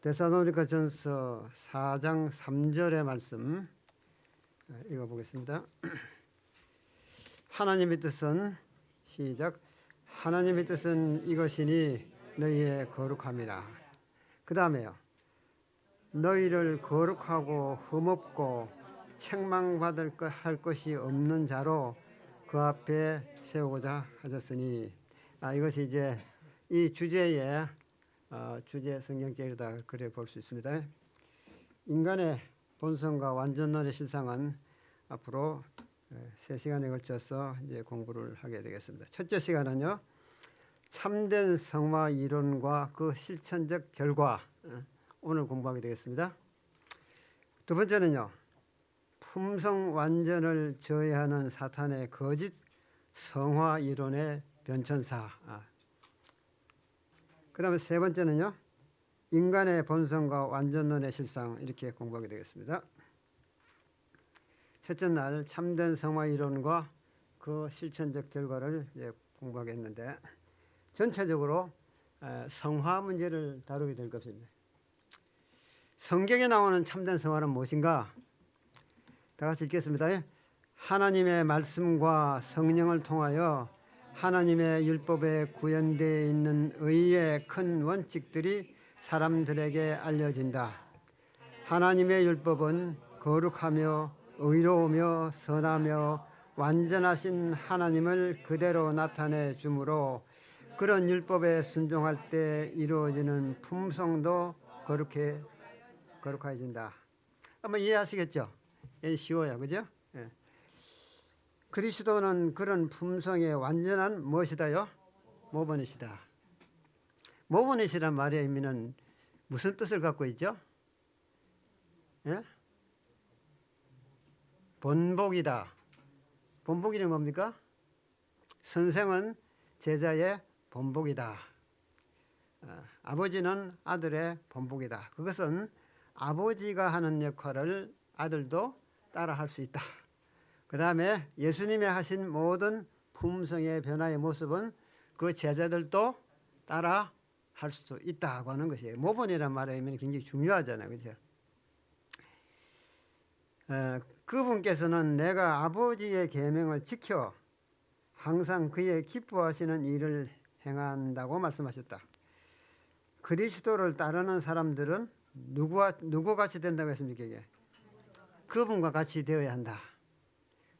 데살로니가전서 4장 3절의 말씀 읽어보겠습니다. 하나님의 뜻은 시작. 하나님의 뜻은 이것이니 너희의 거룩함이라. 그 다음에요. 너희를 거룩하고 흠없고 책망받을 할 것이 없는 자로 그 앞에 세우고자 하셨으니. 이것이 이제 이 주제의 주제 성경책에다 그래 볼 수 있습니다. 인간의 본성과 완전론의 실상은 앞으로 3시간에 걸쳐서 이제 공부를 하게 되겠습니다. 첫째 시간은요, 참된 성화 이론과 그 실천적 결과, 오늘 공부하게 되겠습니다. 두 번째는요, 품성 완전을 저해하는 사탄의 거짓 성화 이론의 변천사. 그 다음에 세 번째는요, 인간의 본성과 완전론의 실상, 이렇게 공부하게 되겠습니다. 첫째 날 참된 성화 이론과 그 실천적 결과를 이제 공부하겠는데, 전체적으로 성화 문제를 다루게 될 것입니다. 성경에 나오는 참된 성화는 무엇인가? 다 같이 읽겠습니다. 하나님의 말씀과 성령을 통하여 하나님의 율법에 구현되어 있는 의의 큰 원칙들이 사람들에게 알려진다. 하나님의 율법은 거룩하며 의로우며 선하며 완전하신 하나님을 그대로 나타내 주므로 그런 율법에 순종할 때 이루어지는 품성도 거룩해진다. 한번 이해하시겠죠? 쉬워요, 그죠? 예. 그리스도는 그런 품성의 완전한 무엇이다요? 모본이시다. 모본이시란 말의 의미는 무슨 뜻을 갖고 있죠? 예? 본복이다. 본복이는 뭡니까? 선생은 제자의 본복이다. 아버지는 아들의 본복이다. 그것은 아버지가 하는 역할을 아들도 따라 할 수 있다. 그 다음에 예수님이 하신 모든 품성의 변화의 모습은 그 제자들도 따라 할 수 있다고 하는 것이에요. 모본이라는 말의 의미는 굉장히 중요하잖아요. 그렇죠? 그분께서는 내가 아버지의 계명을 지켜 항상 그의 기뻐하시는 일을 행한다고 말씀하셨다. 그리스도를 따르는 사람들은 누구 같이 된다고 했습니까? 이게? 그분과 같이 되어야 한다.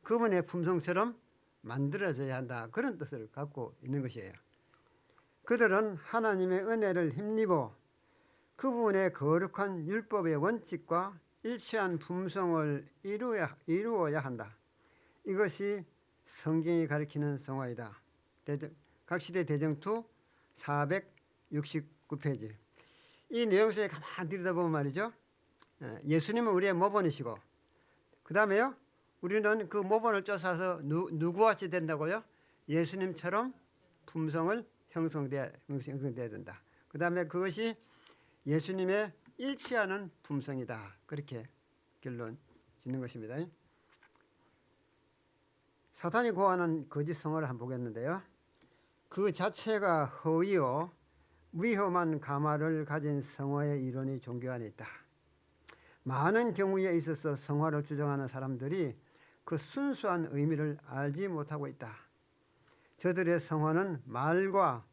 그분의 품성처럼 만들어져야 한다. 그런 뜻을 갖고 있는 것이에요. 그들은 하나님의 은혜를 힘입어 그분의 거룩한 율법의 원칙과 일치한 품성을 이루어야 한다. 이것이 성경이 가리키는 성화이다. 각시대 대정투 469페이지. 이 내용 속에 가만히 들여다보면 말이죠. 예수님은 우리의 모본이시고, 그 다음에요, 우리는 그 모본을 쫓아서 누구와 같이 된다고요? 예수님처럼 품성을 형성돼야 된다. 그 다음에 그것이 예수님의 일치하는 품성이다. 그렇게 결론 짓는 것입니다. 사탄이 고하는 거짓 성화를 한번 보겠는데요. 그 자체가 허위요 위험한 가마를 가진 성화의 이론이 종교 안에 있다. 많은 경우에 있어서 성화를 주장하는 사람들이 그 순수한 의미를 알지 못하고 있다. 저들의 성화는 말과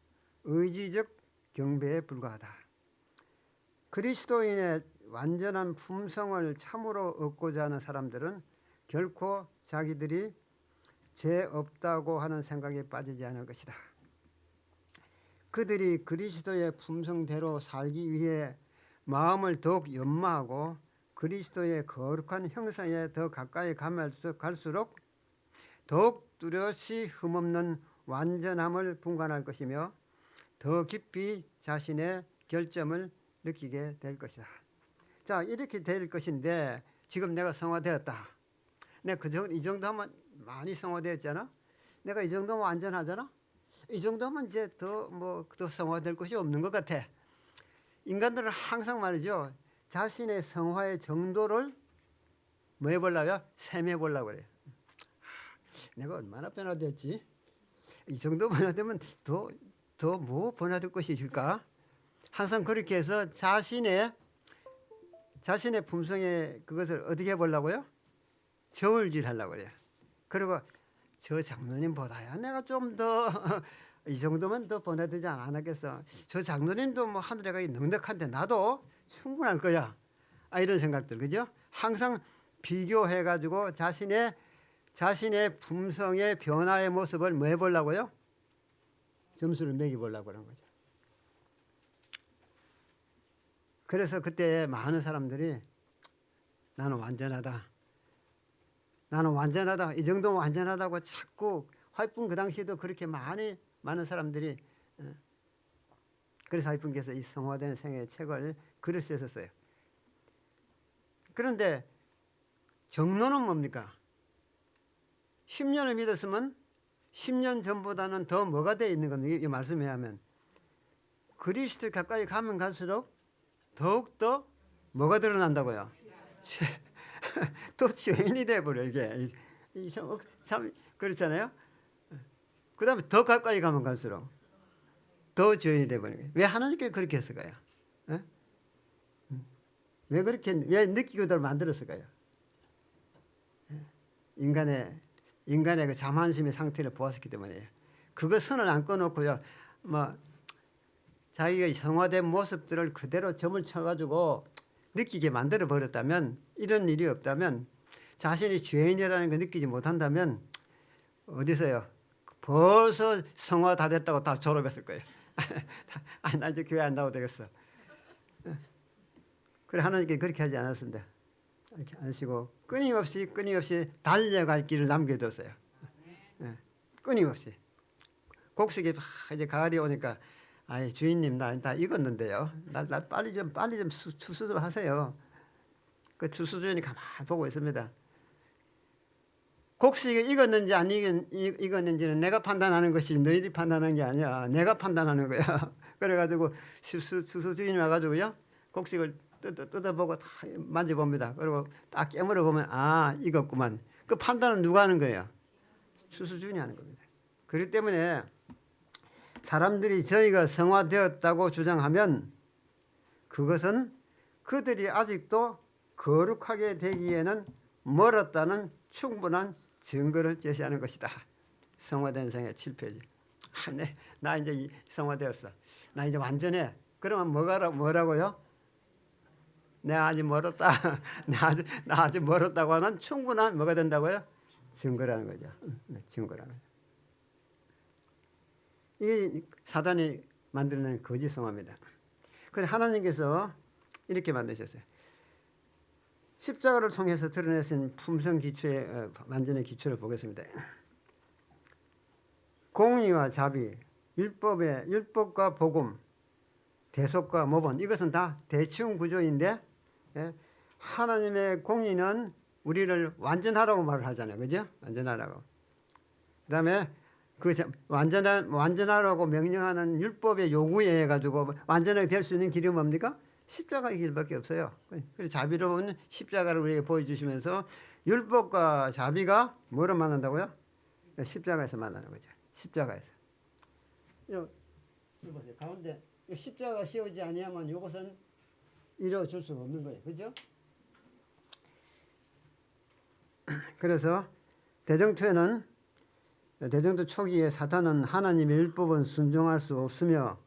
의지적 경배에 불과하다. 그리스도인의 완전한 품성을 참으로 얻고자 하는 사람들은 결코 자기들이 죄 없다고 하는 생각에 빠지지 않을 것이다. 그들이 그리스도의 품성대로 살기 위해 마음을 더욱 연마하고 그리스도의 거룩한 형상에 더 가까이 갈수록 더욱 뚜렷이 흠없는 완전함을 분간할 것이며 더 깊이 자신의 결점을 느끼게 될 것이다. 자, 이렇게 될 것인데 지금 내가 성화되었다. 내가 이 정도 하면 많이 성화되었잖아. 내가 이 정도면 완전하잖아. 이 정도면 이제 더 성화될 것이 없는 것 같아. 인간들은 항상 말이죠. 자신의 성화의 정도를 뭐 해보려고요? 셈해 보려고 그래요. 내가 얼마나 변화됐지? 이 정도 변화되면 더 뭐 변화될 것이 있을까? 항상 그렇게 해서 자신의 품성에 그것을 어떻게 해보려고요? 저울질하려고 그래요. 그리고 저 장로님보다야 내가 좀 더 이 정도면 더 보내되지 않았겠어. 저 장로님도 뭐 하늘에 가기 넉넉한데 나도 충분할 거야. 이런 생각들, 그죠? 항상 비교해가지고 자신의 품성의 변화의 모습을 뭐 해보려고요? 점수를 매겨보려고 그런 거죠. 그래서 그때 많은 사람들이 나는 완전하다. 이 정도면 완전하다고 자꾸 화이쁜 그 당시에도 그렇게 많은 사람들이 그래서 화이픈께서 이 성화된 생애의 책을 글을 쓰셨어요. 그런데 정로는 뭡니까? 10년을 믿었으면 10년 전보다는 더 뭐가 되어 있는 겁니까? 이 말씀에 하면 그리스도 가까이 가면 갈수록 더욱더 뭐가 드러난다고요? 또 죄인이 돼버려 이게. 참 그렇잖아요. 그 다음에 더 가까이 가면 갈수록 더 죄인이 돼버리는 거예요. 왜 하나님께 그렇게 했을까요? 왜 느끼고들 만들었을까요? 인간의 그 자만심의 상태를 보았기 때문이에요. 그거 선을 안 꺼놓고요. 뭐 자기가 성화된 모습들을 그대로 점을 쳐가지고 느끼게 만들어 버렸다면, 이런 일이 없다면, 자신이 죄인이라는 걸 느끼지 못한다면 어디서요? 벌써 성화 다 됐다고 다 졸업했을 거예요. 나 이제 교회 안 나와도 되겠어. 그래 하나님께 그렇게 하지 않았습니다. 이렇게 하시고 끊임없이 달려갈 길을 남겨뒀어요. 끊임없이. 곡식이 이제 가을이 오니까 주인님 나 다 익었는데요. 나 빨리 좀 추수 좀 하세요. 그 추수 주인이 가만히 보고 있습니다. 곡식이 익었는지 안 익었는지는 내가 판단하는 것이 너희들이 판단하는 게 아니야. 내가 판단하는 거야. 그래가지고 추수 주인이 와가지고요. 곡식을 뜯어보고 다 만져봅니다. 그리고 딱 깨물어 보면 익었구만. 그 판단은 누가 하는 거예요? 추수 주인이 하는 겁니다. 그렇기 때문에 사람들이 저희가 성화되었다고 주장하면 그것은 그들이 아직도 거룩하게 되기에는 멀었다는 충분한 증거를 제시하는 것이다. 성화된 생애 7페이지. 나 이제 성화되었어. 나 이제 완전해. 그러면 뭐라고요? 내가 아직 멀었다. 나 아직 멀었다고 하는 충분한 뭐가 된다고요? 증거라는 거죠. 증거라는 거죠. 이게 사단이 만들어낸 거짓 성화입니다. 그런데 하나님께서 이렇게 만드셨어요. 십자가를 통해서 드러내신 품성 기초의 완전의 기초를 보겠습니다. 공의와 자비, 율법과 복음, 대속과 모본, 이것은 다 대칭 구조인데, 하나님의 공의는 우리를 완전하라고 말을 하잖아요. 그죠? 완전하라고. 그 다음에 그 완전하라고 명령하는 율법의 요구에 의해 가지고 완전하게 될 수 있는 길이 뭡니까? 십자가의 길밖에 없어요. 그래서 자비로운 십자가를 우리에게 보여주시면서 율법과 자비가 뭐로 만난다고요? 십자가에서 만나는 거죠. 십자가에서. 이거 보세요. 가운데 십자가가 씌우지 아니하면 이것은 이루어질 수가 없는 거예요. 그죠? 그래서 대정토 초기에 사탄은 하나님의 율법은 순종할 수 없으며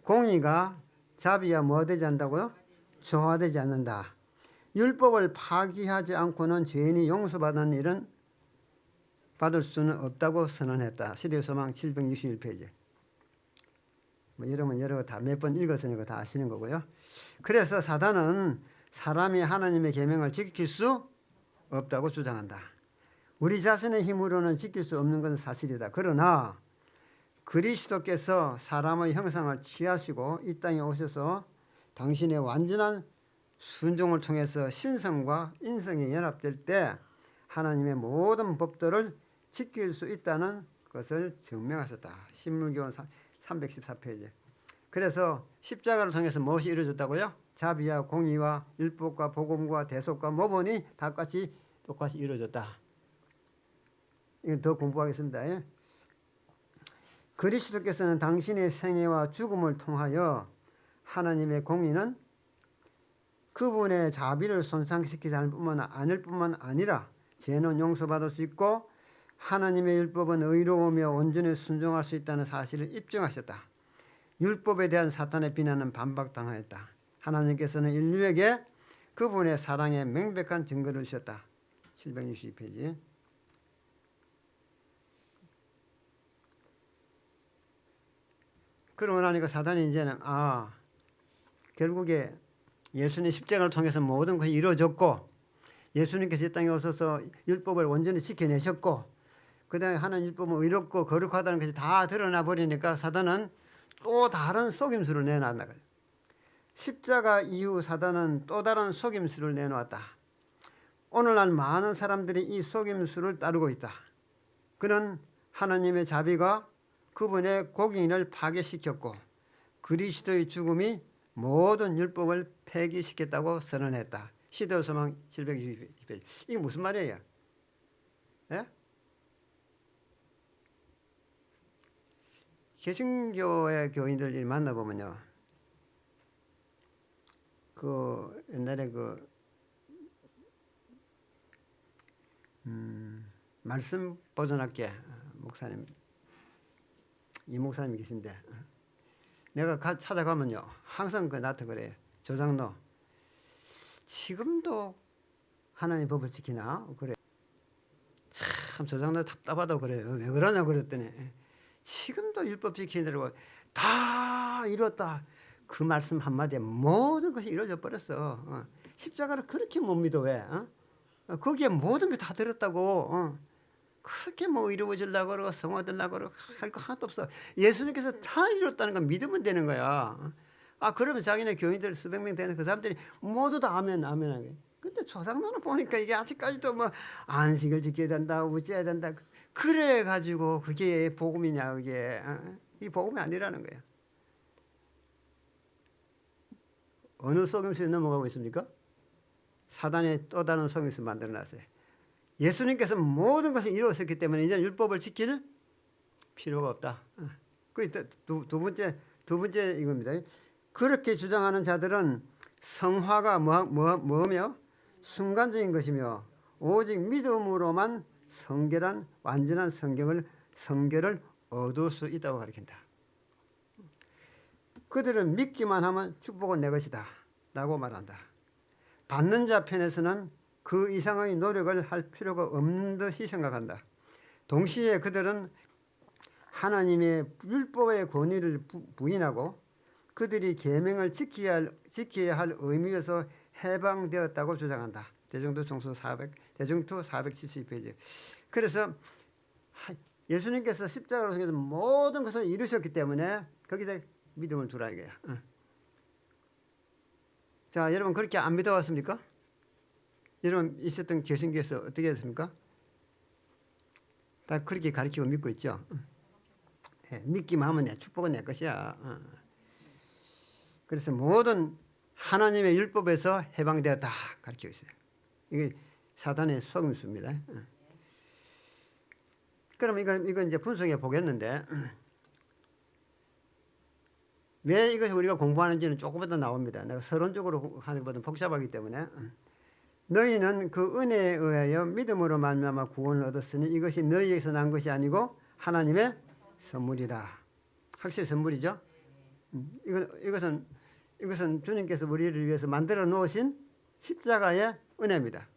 공의가 자비와 뭐 되지 않는다고요? 조화되지 않는다. 율법을 파기하지 않고는 죄인이 용서받는 일은 받을 수는 없다고 선언했다. 시대소망 761페이지. 여러분 여러 거 다 몇 번 읽었으니까 다 아시는 거고요. 그래서 사단은 사람이 하나님의 계명을 지킬 수 없다고 주장한다. 우리 자신의 힘으로는 지킬 수 없는 것은 사실이다. 그러나 그리스도께서 사람의 형상을 취하시고 이 땅에 오셔서 당신의 완전한 순종을 통해서 신성과 인성이 연합될 때 하나님의 모든 법도를 지킬 수 있다는 것을 증명하셨다. 신물교원 314페이지. 그래서 십자가를 통해서 무엇이 이루어졌다고요? 자비와 공의와 율법과 복음과 대속과 모본이 똑같이 이루어졌다. 이건 더 공부하겠습니다. 예? 그리스도께서는 당신의 생애와 죽음을 통하여 하나님의 공의는 그분의 자비를 손상시키지 않을 뿐만 아니라 죄는 용서받을 수 있고 하나님의 율법은 의로우며 온전히 순종할 수 있다는 사실을 입증하셨다. 율법에 대한 사탄의 비난은 반박당하였다. 하나님께서는 인류에게 그분의 사랑의 명백한 증거를 주셨다. 762페이지. 그러고 나니까 사단이 이제는 결국에 예수님 십자가를 통해서 모든 것이 이루어졌고 예수님께서 이 땅에 오셔서 율법을 온전히 지켜내셨고 그다음에 하나님 율법은 의롭고 거룩하다는 것이 다 드러나 버리니까 사단은 또 다른 속임수를 내놨나 거예요. 십자가 이후 사단은 또 다른 속임수를 내놓았다. 오늘날 많은 사람들이 이 속임수를 따르고 있다. 그는 하나님의 자비가 그분의 공의를 파괴시켰고 그리스도의 죽음이 모든 율법을 폐기시켰다고 선언했다. 시대소망 720페이지. 이게 무슨 말이에요? 예? 개신교의 교인들 만나보면요. 그 옛날에 말씀 보존학계 목사님 이 목사님이 계신데 내가 찾아가면요 항상 나한테 그래요. 조장로 지금도 하나님 법을 지키나 그래. 참 조장로 답답하다고 그래요. 왜 그러냐 그랬더니 지금도 율법 지키느라고 다 이뤘다. 그 말씀 한마디에 모든 것이 이루어져 버렸어. 십자가를 그렇게 못 믿어 왜? 거기에 모든 게 다 들었다고. 그렇게 뭐 이루어지려고 그러고 성화되려고 그러고 할 거 하나도 없어. 예수님께서 다 이뤘다는 거 믿으면 되는 거야. 그러면 자기네 교인들 수백 명 되는 그 사람들이 모두 다 아멘 아멘 하게. 근데 조상노는 보니까 이게 아직까지도 뭐 안식을 지켜야 된다 우째야 된다. 그래 가지고 그게 복음이냐 그게. 이 복음이 아니라는 거야. 어느 속임수에 넘어가고 있습니까? 사단의 또 다른 속임수 만들어놨어요. 예수님께서 모든 것을 이루었기 때문에 이제 율법을 지킬 필요가 없다. 두 번째 이겁니다. 그렇게 주장하는 자들은 성화가 뭐며 순간적인 것이며 오직 믿음으로만 성결한 완전한 성결을 얻을 수 있다고 가르친다. 그들은 믿기만 하면 축복은 내 것이다 라고 말한다. 받는 자 편에서는 그 이상의 노력을 할 필요가 없는 듯이 생각한다. 동시에 그들은 하나님의 율법의 권위를 부인하고 그들이 계명을 지켜야 할 의무에서 해방되었다고 주장한다. 대중투 472페이지. 그래서 예수님께서 십자가로 통해서 모든 것을 이루셨기 때문에 거기다 믿음을 두라 이거야. 자, 여러분 그렇게 안 믿어왔습니까? 여러분 있었던 개신교에서 어떻게 했습니까? 다 그렇게 가르치고 믿고 있죠. 믿기만 하면 내 축복은 내 것이야. 그래서 모든 하나님의 율법에서 해방되었다 가르치고 있어요. 이게 사단의 속임수입니다. 그럼 이건 이제 분석해 보겠는데 왜 이것을 우리가 공부하는지는 조금 더 나옵니다. 내가 서론적으로 하는 것보다 복잡하기 때문에 너희는 그 은혜에 의하여 믿음으로 말미암아 구원을 얻었으니 이것이 너희에게서 난 것이 아니고 하나님의 선물이다. 확실히 선물이죠. 이것은 주님께서 우리를 위해서 만들어 놓으신 십자가의 은혜입니다.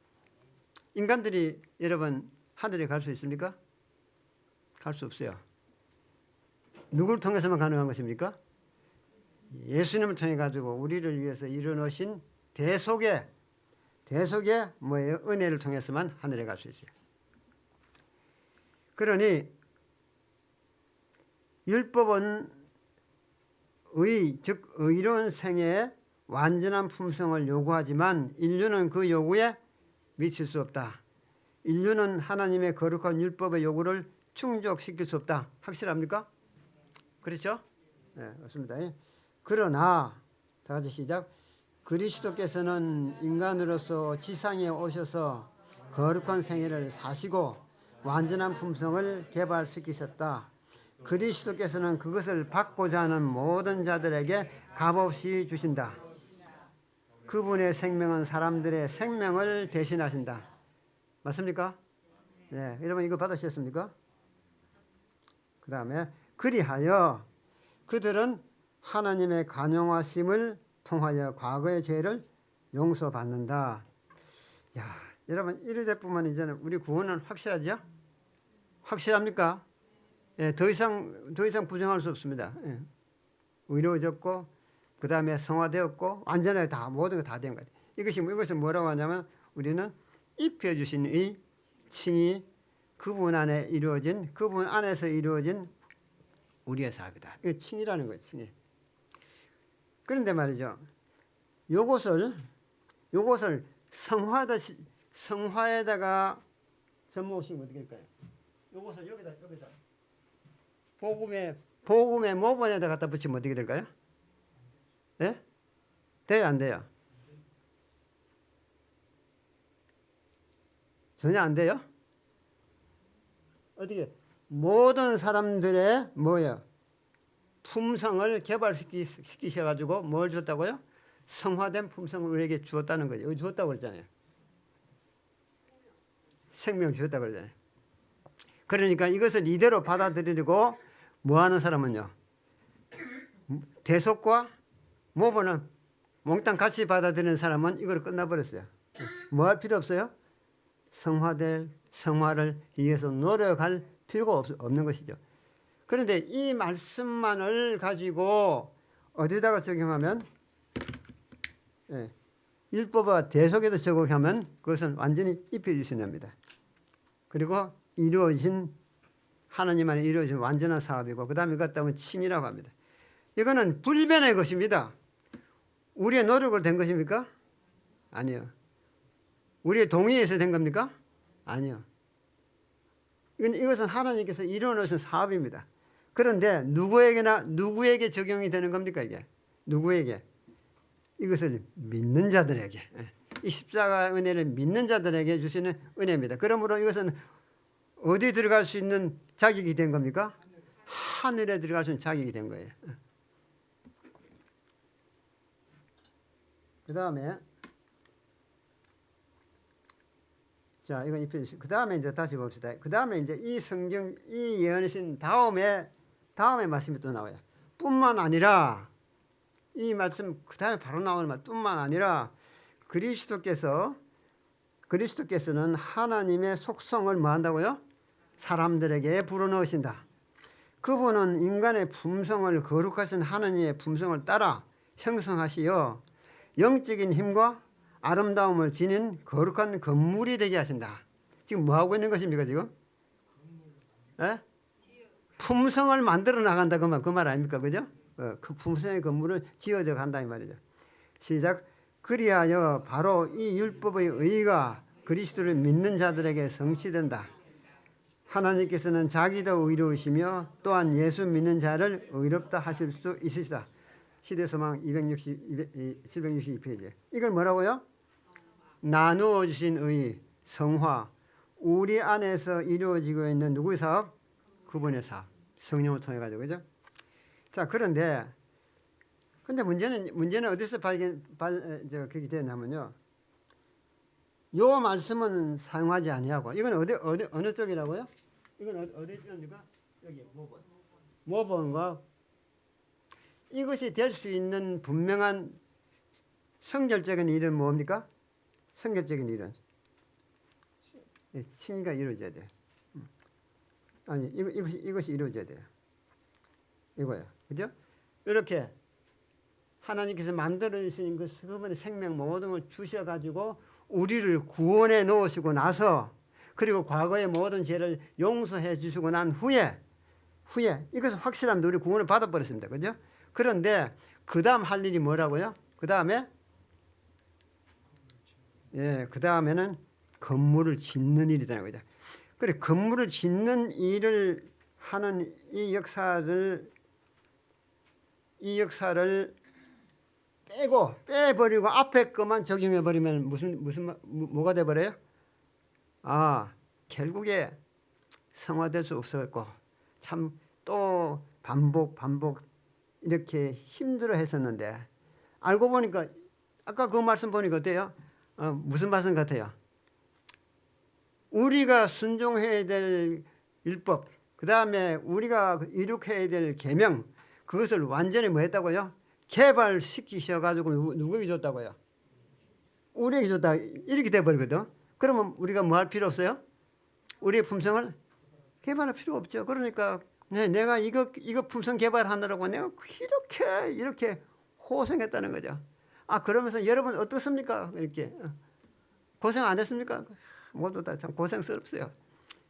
인간들이 여러분 하늘에 갈 수 있습니까? 갈 수 없어요. 누구를 통해서만 가능한 것입니까? 예수님을 통해 가지고 우리를 위해서 이루어놓으신 대속의 뭐예요? 은혜를 통해서만 하늘에 갈 수 있어요. 그러니 율법은 즉 의로운 생애의 완전한 품성을 요구하지만 인류는 그 요구에 미칠 수 없다. 인류는 하나님의 거룩한 율법의 요구를 충족시킬 수 없다. 확실합니까? 그렇죠? 네, 맞습니다. 그러나 다 같이 시작. 그리스도께서는 인간으로서 지상에 오셔서 거룩한 생애를 사시고 완전한 품성을 개발시키셨다. 그리스도께서는 그것을 받고자 하는 모든 자들에게 값없이 주신다. 그분의 생명은 사람들의 생명을 대신하신다. 맞습니까? 네, 여러분 이거 받으셨습니까? 그 다음에 그리하여 그들은 하나님의 간용하심을 통하여 과거의 죄를 용서받는다. 야, 여러분 이르되뿐만 이제는 우리 구원은 확실하죠? 확실합니까? 예, 더 이상 부정할 수 없습니다. 예. 의로워졌고 그 다음에 성화되었고 완전하게 다 모든 거 다 된 것 같아요. 이것이 뭐라고 하냐면 우리는 입혀주신 의 칭이 그분 안에서 이루어진 우리의 사업이다. 이거 칭이라는 거예요. 칭이. 그런데 말이죠. 요것을 성화에다가 접목시키면 어떻게 될까요? 요것을 여기다 복음의 모본에다 갖다 붙이면 어떻게 될까요? 예? 돼요, 안 돼요? 전혀 안 돼요? 어떻게 모든 사람들의 뭐예요? 품성을 개발시키셔가지고 뭘 줬다고요? 성화된 품성을 우리에게 주었다는 거죠. 주었다고 그랬잖아요. 생명 주셨다고 그러잖아요. 그러니까 이것을 이대로 받아들이고 뭐하는 사람은요. 대속과 모본을 몽땅 같이 받아들이는 사람은 이걸 끝나버렸어요. 뭐 할 필요 없어요? 성화를 위해서 노력할 필요가 없는 것이죠. 그런데 이 말씀만을 가지고 어디다가 적용하면 예, 율법과 대속에도 적용하면 그것은 완전히 입혀주셔야 합니다. 그리고 하나님 안에 이루어진 완전한 사업이고 그 다음에 이것 때문에 칭이라고 합니다. 이거는 불변의 것입니다. 우리의 노력으로 된 것입니까? 아니요. 우리의 동의에서 된 겁니까? 아니요. 이것은 하나님께서 이루어놓으신 사업입니다. 그런데 누구에게 적용이 되는 겁니까 이게? 누구에게? 이것을 믿는 자들에게, 이 십자가 은혜를 믿는 자들에게 주시는 은혜입니다. 그러므로 이것은 어디 들어갈 수 있는 자격이 된 겁니까? 하늘에 들어갈 수 있는 자격이 된 거예요. 그 다음에 자, 이건 입혀주시고 그 다음에 이제 다시 봅시다. 그 다음에 이제 이 성경 이 예언이신 다음에 말씀이 또 나와요. 뿐만 아니라 이 말씀 그 다음에 바로 나오는 말 뿐만 아니라 그리스도께서는 하나님의 속성을 뭐 한다고요? 사람들에게 불어넣으신다. 그분은 인간의 품성을 거룩하신 하나님의 품성을 따라 형성하시어 영적인 힘과 아름다움을 지닌 거룩한 건물이 되게 하신다. 지금 뭐 하고 있는 것입니까 지금? 에? 품성을 만들어 나간다 그 말 아닙니까? 그죠? 그 품성의 건물을 지어져 간다 이 말이죠. 시작. 그리하여 바로 이 율법의 의가 그리스도를 믿는 자들에게 성취된다. 하나님께서는 자기도 의로우시며 또한 예수 믿는 자를 의롭다 하실 수 있으시다. 시대소망 762페이지. 이걸 뭐라고요? 나누어 주신 의, 성화, 우리 안에서 이루어지고 있는 누구의 사업? 그분의 사업. 성령을 통해 가지고 그죠? 자, 그런데 문제는 어디서 그게 되냐면요. 요 말씀은 사용하지 아니하고 이건 어느 쪽이라고요? 이건 어디 쪽입니까? 여기 모본과 이것이 될 수 있는 분명한 성결적인 일은 뭡니까? 성결적인 일은 칭의가 이루어져야 돼. 아니 이것이 이루어져야 돼요. 이거예요. 그죠? 이렇게 하나님께서 만들어주신 그분의 생명 모든 걸 주셔가지고 우리를 구원해 놓으시고 나서 그리고 과거의 모든 죄를 용서해 주시고 난 후에 이것은 확실합니다. 우리 구원을 받아버렸습니다. 그죠? 그런데 그 다음 할 일이 뭐라고요? 그 다음에는 건물을 짓는 일이라는 거죠. 그래, 건물을 짓는 일을 하는 이 역사를 빼버리고 앞에 것만 적용해버리면 뭐가 돼버려요? 결국에 성화될 수 없었고 참 또 반복 이렇게 힘들어 했었는데 알고 보니까 아까 그 말씀 보니까 어때요? 무슨 말씀 같아요? 우리가 순종해야 될 율법, 그 다음에 우리가 이룩해야 될 계명, 그것을 완전히 뭐 했다고요? 개발시키셔가지고 누구에게 줬다고요? 우리에게 줬다. 이렇게 돼버리거든. 그러면 우리가 뭐 할 필요 없어요? 우리의 품성을 개발할 필요 없죠. 그러니까 내가 이거 품성 개발하느라고 내가 이렇게 고생했다는 거죠. 그러면서 여러분 어떻습니까? 이렇게 고생 안 했습니까? 모두 다 참 고생스럽어요.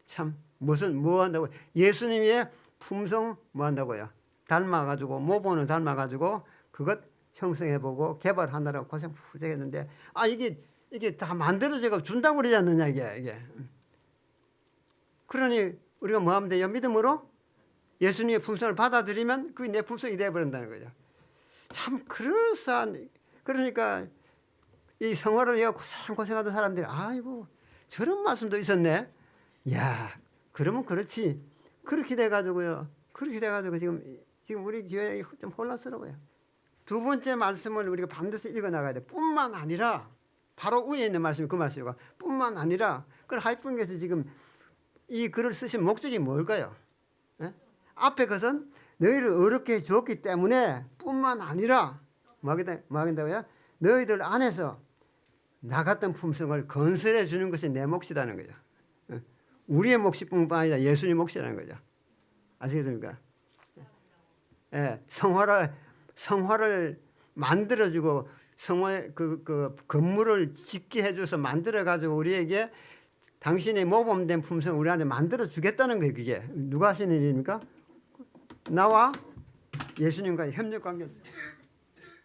참 뭐 한다고? 예수님의 품성 뭐 한다고요? 닮아가지고 모본을 닮아가지고 그것 형성해보고 개발하느라고 고생 푸적했는데 이게 다 만들어져서 준다고 그러지 않느냐 이게. 그러니 우리가 뭐 하면 돼요? 믿음으로 예수님의 품성을 받아들이면 그게 내 품성이 되어버린다는 거죠. 참 그럴싸한. 그러니까 이 성화를 위해 고생하던 사람들이 아이고 저런 말씀도 있었네. 야 그러면 그렇지. 그렇게 돼가지고요. 지금 우리 교회 좀 혼란스러워요. 두 번째 말씀을 우리가 반드시 읽어 나가야 돼. 뿐만 아니라 바로 위에 있는 말씀이 그 말씀이고 뿐만 아니라 그걸 하이픈께서 지금 이 글을 쓰신 목적이 뭘까요? 예? 앞에 것은 너희를 어렵게 주었기 때문에 뿐만 아니라 뭐 하겠다고요? 너희들 안에서 나 같은 품성을 건설해 주는 것이 내 몫이라는 거죠. 예? 우리의 몫뿐만 아니라 예수님 몫이라는 거죠. 아시겠습니까? 예, 성화를 만들어주고 성화의 그 건물을 짓게 해줘서 만들어가지고 우리에게 당신의 모범된 품성을 우리한테 만들어주겠다는 거예요. 그게 누가 하시는 일입니까? 나와 예수님과의 협력관계를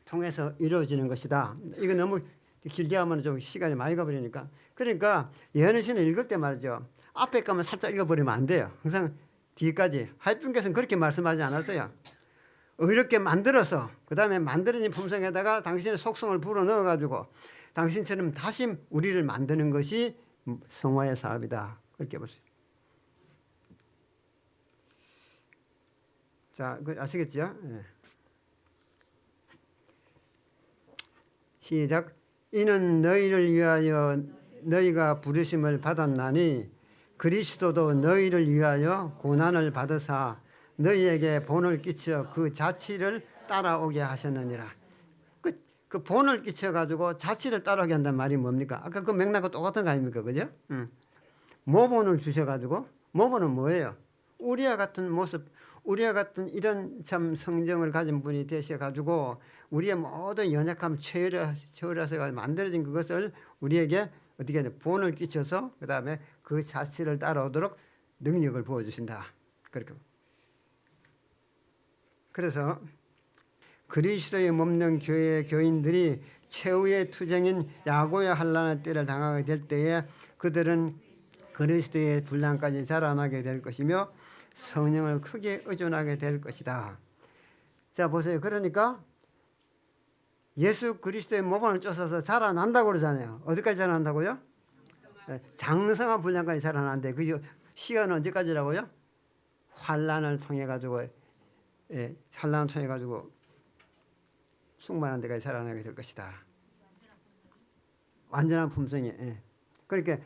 통해서 이루어지는 것이다. 이거 너무 길게 하면 좀 시간이 많이 가버리니까. 그러니까 예언의 읽을 때 말이죠. 앞에 가면 살짝 읽어버리면 안 돼요. 항상 뒤까지. 하이픈께서는 그렇게 말씀하지 않았어요. 이렇게 만들어서 그 다음에 만들어진 품성에다가 당신의 속성을 불어넣어가지고 당신처럼 다시 우리를 만드는 것이 성화의 사업이다. 그렇게 보세요. 자, 아시겠죠? 네. 시작. 이는 너희를 위하여 너희가 부르심을 받았나니 그리스도도 너희를 위하여 고난을 받으사 너희에게 본을 끼쳐 그 자치를 따라오게 하셨느니라. 그 본을 끼쳐가지고 자치를 따라오게 한다는 말이 뭡니까? 아까 그 맥락과 똑같은 거 아닙니까? 그죠? 모본을 주셔가지고, 모본은 뭐예요? 우리와 같은 모습, 우리와 같은 이런 참 성정을 가진 분이 되셔가지고 우리의 모든 연약함 채우려서 만들어진 그것을 우리에게 어떻게 하냐? 본을 끼쳐서 그 다음에 그 자치를 따라오도록 능력을 부어주신다. 그렇게. 그래서 그리스도의 몸된 교회의 교인들이 최후의 투쟁인 야고의 환난의 때를 당하게 될 때에 그들은 그리스도의 분량까지 자라나게 될 것이며 성령을 크게 의존하게 될 것이다. 자 보세요. 그러니까 예수 그리스도의 모범을 쫓아서 자라난다고 그러잖아요. 어디까지 자라난다고요? 장성한 분량까지 자라나는데 그 시간은 언제까지라고요? 환난을 통해 가지고 환난을 통해 가지고 충만한 데까지 자라나게 될 것이다. 완전한 품성이. 그러니까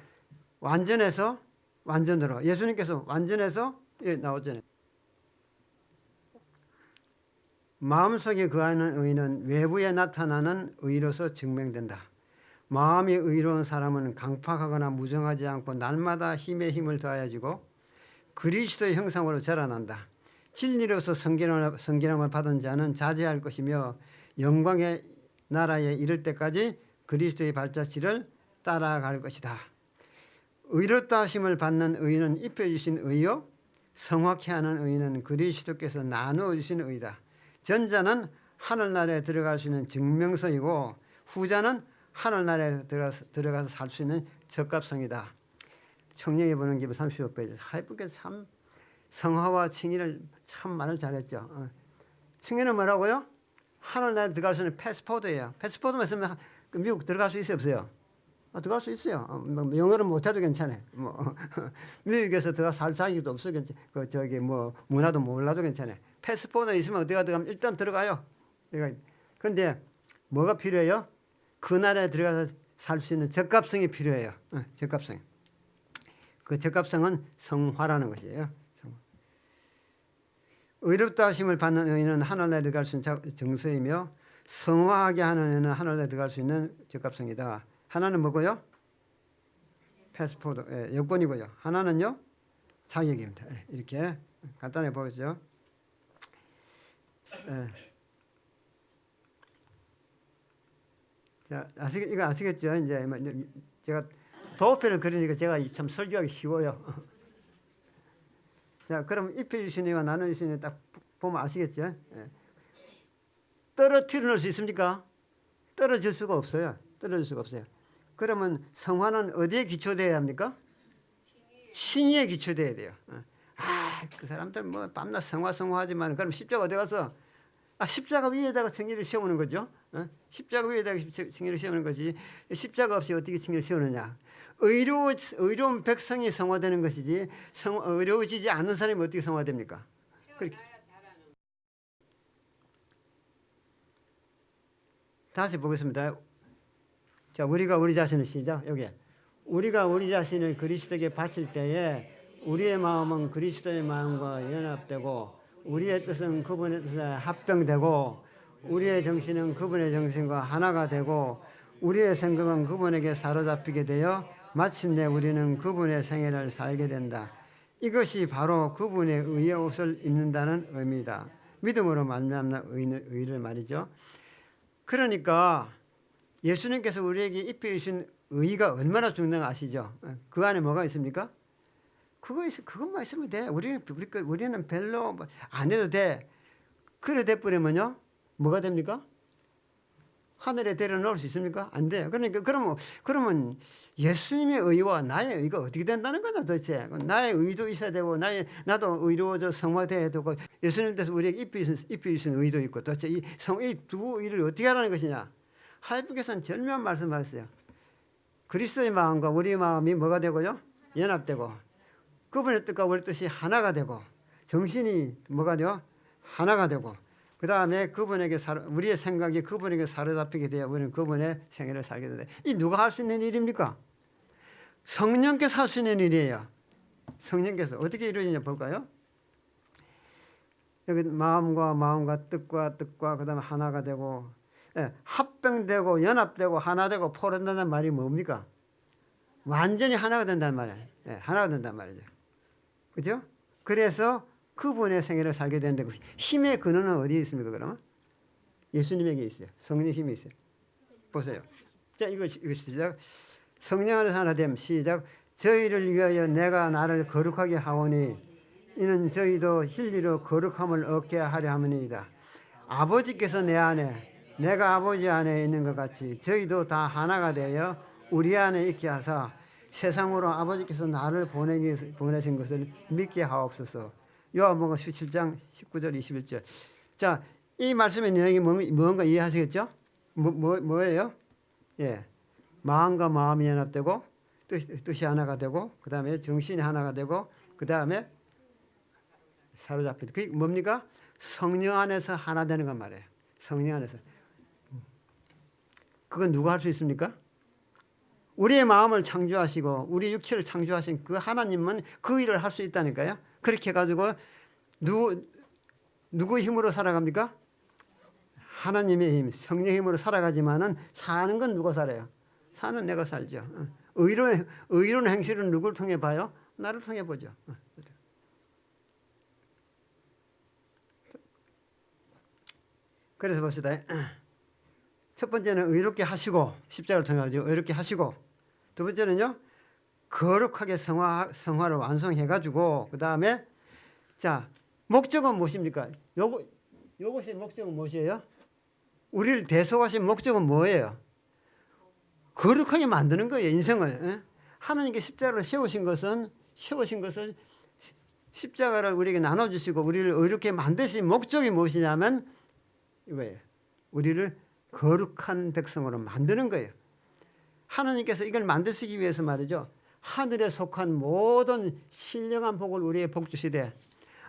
완전해서 완전으로 예수님께서 완전해서 나오잖아요. 마음속에 거하는 의는 외부에 나타나는 의로서 증명된다. 마음이 의로운 사람은 강팍하거나 무정하지 않고 날마다 힘에 힘을 더하여지고 그리스도의 형상으로 자라난다. 진리로서 성결함을 받은 자는 자제할 것이며 영광의 나라에 이를 때까지 그리스도의 발자취를 따라갈 것이다. 의롭다 하심을 받는 의는 입혀주신 의요 성확히 하는 의는 그리스도께서 나누어 주신 의다. 전자는 하늘나라에 들어갈 수 있는 증명서이고 후자는 하늘나라에 들어가서 살 수 있는 적합성이다. 청량히 보는 기분 35페이지. 하이픈께서 참 성화와 칭의를 참 말을 잘했죠. 칭의는 뭐라고요? 하늘나라에 들어갈 수 있는 패스포드예요. 패스포드만 있으면 미국 들어갈 수 있어요 없어요? 들어갈 수 있어요. 뭐 영어를 못해도 괜찮아요. 뭐 미국에서 들어가 살 자격도 없어 괜찮. 그 저기 뭐 문화도 몰라도 괜찮아요. 패스포드 있으면 어디가 들어가면 일단 들어가요. 그런데 뭐가 필요해요? 그 나라에 들어가서 살 수 있는 적합성이 필요해요. 적합성. 그 적합성은 성화라는 것이에요. 의롭다 하심을 받는 의인은 하늘나라에 들어갈 수 있는 정서이며 성화하게 하는 의인은 하늘나라에 들어갈 수 있는 적합성이다. 하나는 뭐고요? 패스포드, 여권이고요. 하나는요? 자격입니다. 이렇게 간단히 보죠. 자, 이거 아시겠죠? 이제 제가 도표를 그리니까 제가 참 설교하기 쉬워요. 자, 그럼 입혀주시니와 나눠주시니 딱 보면 아시겠죠? 떨어뜨려 놓을 수 있습니까? 떨어질 수가 없어요. 떨어질 수가 없어요. 그러면 성화는 어디에 기초되어야 합니까? 칭의에 기초되어야 돼요. 그 사람들 뭐 밤낮 성화하지만 그럼 십자가 어디 가서 십자가 위에다가 칭의를 세우는 거죠. 십자가 위에다가 칭의를 세우는 것이 십자가 없이 어떻게 칭의를 세우느냐. 의로운 백성이 성화되는 것이지 의로워지지 않는 사람이 어떻게 성화됩니까? 다시 보겠습니다. 자, 우리가 우리 자신을 시작. 여기 우리가 우리 자신을 그리스도에게 바칠 때에 우리의 마음은 그리스도의 마음과 연합되고 우리의 뜻은 그분의 뜻에 합병되고 우리의 정신은 그분의 정신과 하나가 되고 우리의 생각은 그분에게 사로잡히게 되어 마침내 우리는 그분의 생애를 살게 된다. 이것이 바로 그분의 의의 옷을 입는다는 의미다. 믿음으로 말미암는 의를 말이죠. 그러니까 예수님께서 우리에게 입혀주신 의가 얼마나 중요한 거 아시죠? 그 안에 뭐가 있습니까? 그것만 있으면 돼. 우리는 별로 안 해도 돼. 그래 돼버리면요, 뭐가 됩니까? 하늘에 데려놓을 수 있습니까? 안 돼요. 그러니까 그러면 예수님의 의와 나의 의가 어떻게 된다는 거냐 도대체. 나의 의도 있어야 되고 나도 의로워져 성화돼야 되고 예수님께서 우리에게 입혀주신 의도 있고 도대체 이 두 의를 어떻게 하라는 것이냐. 하나님께서는 절묘한 말씀하셨어요. 그리스도의 마음과 우리의 마음이 뭐가 되고요? 연합되고 그분의 뜻과 우리 뜻이 하나가 되고 정신이 뭐가 돼요? 하나가 되고 그 다음에 우리의 생각이 그분에게 사로잡히게 되어 우리는 그분의 생애를 살게 된다. 이 누가 할 수 있는 일입니까? 성령께서 할 수 있는 일이에요. 성령께서 어떻게 이루어지냐 볼까요? 여기 마음과 뜻과 그 다음에 하나가 되고 합병되고 연합되고 하나 되고 포괄된다는 말이 뭡니까? 완전히 하나가 된다는 말이에요. 하나가 된다는 말이죠. 그죠? 그래서 그분의 생애를 살게 되는데 힘의 근원은 어디에 있습니까? 그러면 예수님에게 있어요. 성령 힘이 있어요. 보세요. 자, 이거 시작. 성령 안에서 하나 됨. 시작. 저희를 위하여 내가 나를 거룩하게 하오니 이는 저희도 진리로 거룩함을 얻게 하려 함이니이다. 아버지께서 내 안에 내가 아버지 안에 있는 것 같이 저희도 다 하나가 되어 우리 안에 있게 하사 세상으로 아버지께서 나를 보내신 것을 믿게 하옵소서. 요한복음 17장 19절 21절. 자, 이 말씀의 내용이 뭔가 이해하시겠죠? 뭐예요? 예, 마음과 마음이 연합되고 뜻이 하나가 되고 그 다음에 정신이 하나가 되고 그 다음에 사로잡히다. 그게 뭡니까? 성령 안에서 하나 되는 건 말이에요. 성령 안에서. 그건 누가 할 수 있습니까? 우리의 마음을 창조하시고 우리 육체를 창조하신 그 하나님은 그 일을 할 수 있다니까요. 그렇게 해가지고 누구 힘으로 살아갑니까? 하나님의 힘, 성령의 힘으로 살아가지만은 사는 건 누가 살아요? 사는 내가 살죠. 의로운 행실은 누구를 통해 봐요? 나를 통해 보죠. 그래서 봅시다. 첫 번째는 의롭게 하시고 십자가를 통해 가지고 의롭게 하시고 두 번째는요 거룩하게 성화를 완성해가지고 그 다음에 자 목적은 무엇입니까? 요것이 목적은 무엇이에요? 우리를 대속하신 목적은 뭐예요? 거룩하게 만드는 거예요. 인생을. 하나님께 십자가를 세우신 것을 십자가를 우리에게 나눠주시고 우리를 의롭게 만드신 목적이 하나님께서 이걸 만드시기 위해서 말이죠. 하늘에 속한 모든 신령한 복을 우리에게 복 주시되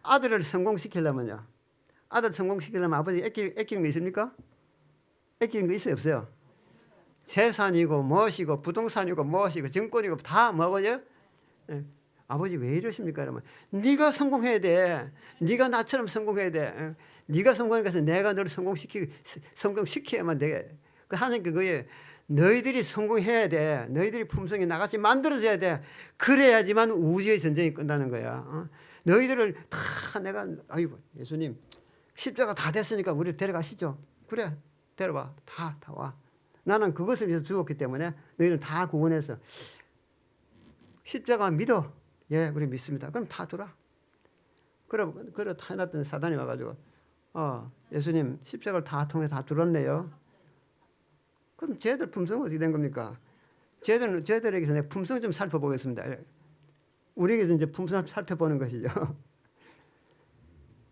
아들을 성공시키려면요. 아들 성공시키려면 아버지 애끼는 거 있습니까? 애끼는 거 있어요, 없어요? 재산이고 무엇이고 부동산이고 무엇이고 증권이고 다 뭐고요? 예. 아버지 왜 이러십니까? 그러면 네가 성공해야 돼. 네가 나처럼 성공해야 돼. 예. 네가 성공해서 내가 너를 성공시켜야만 돼. 그 하나님께 그게 너희들이 성공해야 돼. 너희들이 품성이 나같이 만들어져야 돼. 그래야지만 우주의 전쟁이 끝나는 거야. 너희들을 다 내가 아이고 예수님 십자가 다 됐으니까 우리 데려가시죠. 그래 데려와 다 와. 나는 그것을 위해서 죽었기 때문에 너희를 다 구원해서 십자가 믿어. 예, 우리 믿습니다. 그럼 다 돌아. 그래 타놨던 사단이 와가지고 예수님 십자가를 다 통해 다 들었네요. 그럼 쟤들 품성은 어떻게 된 겁니까? 쟤들에게서 내 품성 좀 살펴보겠습니다. 우리에게서 이제 품성을 살펴보는 것이죠.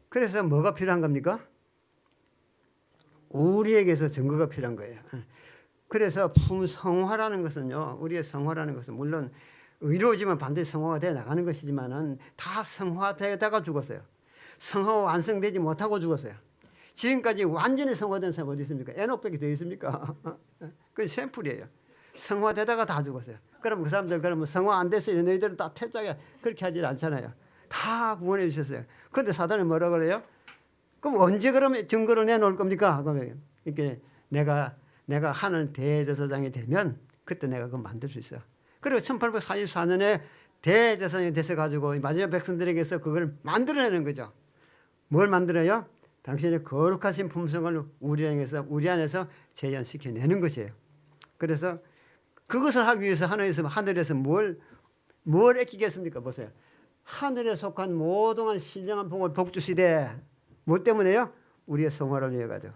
그래서 뭐가 필요한 겁니까? 우리에게서 증거가 필요한 거예요. 그래서 품성화라는 것은요, 우리의 성화라는 것은 물론 의로워지면 반드시 성화가 되어 나가는 것이지만은 다 성화되다가 죽었어요. 성화가 완성되지 못하고 죽었어요. 지금까지 완전히 성화된 사람 어디 있습니까? 에녹밖에 더 있습니까? 그건 샘플이에요. 성화되다가 다 죽었어요. 그럼 그 사람들 그러면 성화 안 됐어요. 너희들은 다 퇴짜게 그렇게 하지 않잖아요. 다 구원해 주셨어요. 그런데 사단이 뭐라 그래요? 그럼 언제 그러면 증거를 내놓을 겁니까? 그러면 이렇게 내가 하늘 대제사장이 되면 그때 내가 그거 만들 수 있어. 그리고 1844년에 대제사장이 돼서 가지고 마지막 백성들에게서 그걸 만들어내는 거죠. 뭘 만들어요? 당신의 거룩하신 품성을 우리 안에서 재현시켜내는 것이에요. 그래서 그것을 하기 위해서 하늘에서 뭘 애끼겠습니까? 보세요. 하늘에 속한 모든 신령한 복을 복주시되 뭐 때문에요? 우리의 성화를 위해 가지고.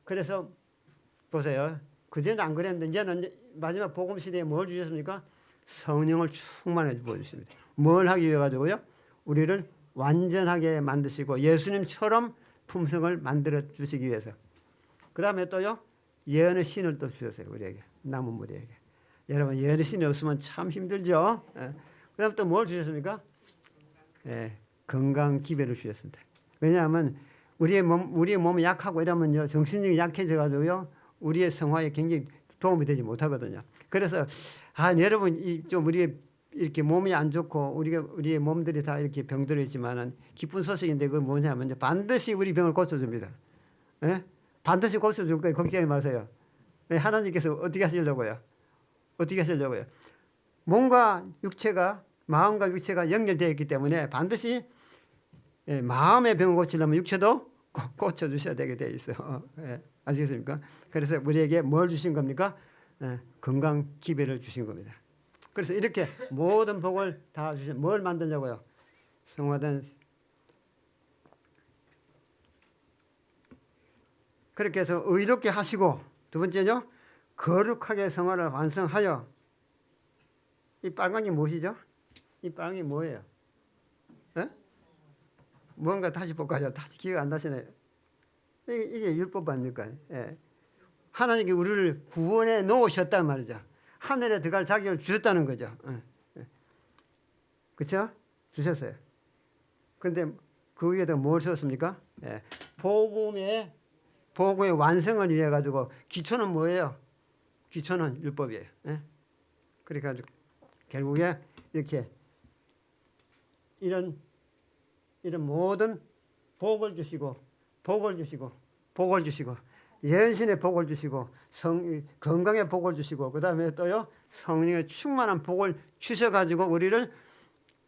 그래서 보세요. 그전에는 안 그랬는데 이제는 마지막 복음 시대에 뭘 주셨습니까? 성령을 충만해 보여주십니다. 뭘 하기 위해 가지고요? 우리를 완전하게 만드시고 예수님처럼 품성을 만들어 주시기 위해서. 그 다음에 또요. 예언의 신을 또 주셨어요. 우리에게. 남은 무리에게. 여러분 예언의 신이 없으면 참 힘들죠. 그 다음 또 뭘 주셨습니까? 건강 기별을 주셨습니다. 왜냐하면 우리의 몸이 약하고 이러면요. 정신력이 약해져 가지고요. 우리의 성화에 굉장히 도움이 되지 못하거든요. 그래서 여러분 좀 우리의 이렇게 몸이 안 좋고 우리의 몸들이 다 이렇게 병들어 있지만은 기쁜 소식인데 그 뭐냐면 반드시 우리 병을 고쳐줍니다. 예? 반드시 고쳐줄 거예요. 걱정하지 마세요. 하나님께서 어떻게 하시려고요? 몸과 육체가 마음과 육체가 연결되어 있기 때문에 반드시 마음의 병을 고치려면 육체도 고쳐주셔야 되게 되어 있어요. 아시겠습니까? 그래서 우리에게 뭘 주신 겁니까? 건강 기별을 주신 겁니다. 그래서 이렇게 모든 복을 다 주신 뭘 만들냐고요? 성화된 그렇게 해서 의롭게 하시고 두 번째는요. 거룩하게 성화를 완성하여 이 빨간 게 무엇이죠? 이 빨간 게 뭐예요? 뭔가 다시 볼까요? 다시 기억 안 나시나요? 이게 율법 아닙니까? 하나님께 우리를 구원해 놓으셨단 말이죠. 하늘에 들어갈 자격을 주셨다는 거죠. 그렇죠? 주셨어요. 그런데 그 위에다 뭘 썼습니까? 복음의 완성을 위해 가지고 기초는 뭐예요? 기초는 율법이에요. 그러니까 결국에 이렇게 이런 모든 복을 주시고 예언신의 복을 주시고 건강의 복을 주시고 그 다음에 또요 성령의 충만한 복을 주셔가지고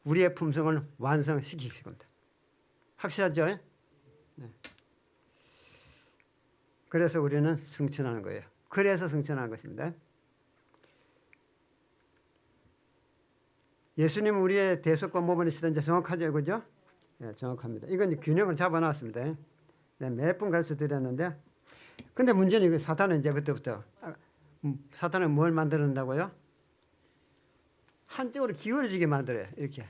우리의 품성을 완성시키실 겁니다. 확실하죠? 네. 그래서 우리는 승천하는 거예요. 그래서 승천하는 것입니다. 예수님은 우리의 대속과 모범이시던지 정확하죠, 그죠? 네, 정확합니다. 이건 균형을 잡아놨습니다. 네, 몇 번 가르쳐 드렸는데, 근데 문제는 이거 사탄은 이제 그때부터 사탄은 뭘 만드는다고요? 한쪽으로 기울어지게 만들어요. 이렇게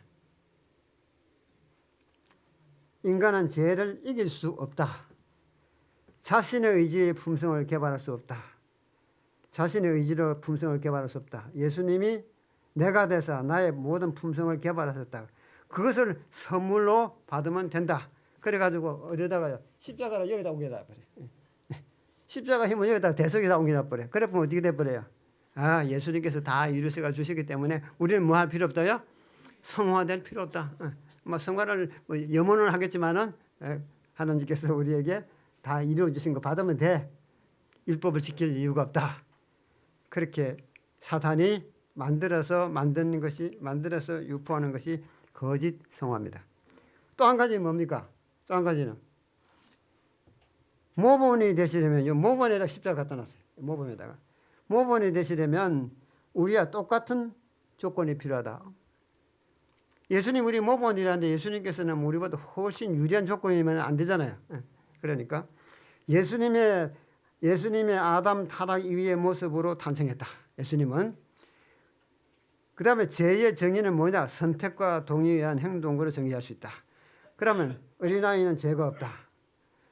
인간은 죄를 이길 수 없다. 자신의 의지의 품성을 개발할 수 없다. 자신의 의지로 품성을 개발할 수 없다. 예수님이 내가 돼서 나의 모든 품성을 개발하셨다. 그것을 선물로 받으면 된다. 그래가지고 어디다가요? 십자가를 여기다 옮겨다 버려. 십자가 힘을 여기다 대속에다 옮겨다 버려. 그래 보면 어떻게 돼 버려요? 아, 예수님께서 다 이루셔가 주시기 때문에 우리는 뭐 할 필요 없다요? 성화될 필요 없다. 뭐 성화를 뭐 염원을 하겠지만은 하나님께서 우리에게 다 이루어 주신 거 받으면 돼. 율법을 지킬 이유가 없다. 그렇게 사탄이 만들어서 유포하는 것이 거짓 성화입니다. 또 한 가지는 뭡니까? 또 한 가지는 모본이 되시려면 모본에다 십자가 갖다 놨어요. 모본이 되시려면 우리와 똑같은 조건이 필요하다. 예수님 우리 모본이라는데 예수님께서는 우리보다 훨씬 유리한 조건이면 안 되잖아요. 그러니까 예수님의 아담 타락 이후의 모습으로 탄생했다. 예수님은. 그 다음에 죄의 정의는 뭐냐? 선택과 동의한 행동으로 정의할 수 있다. 그러면 어린아이는 죄가 없다.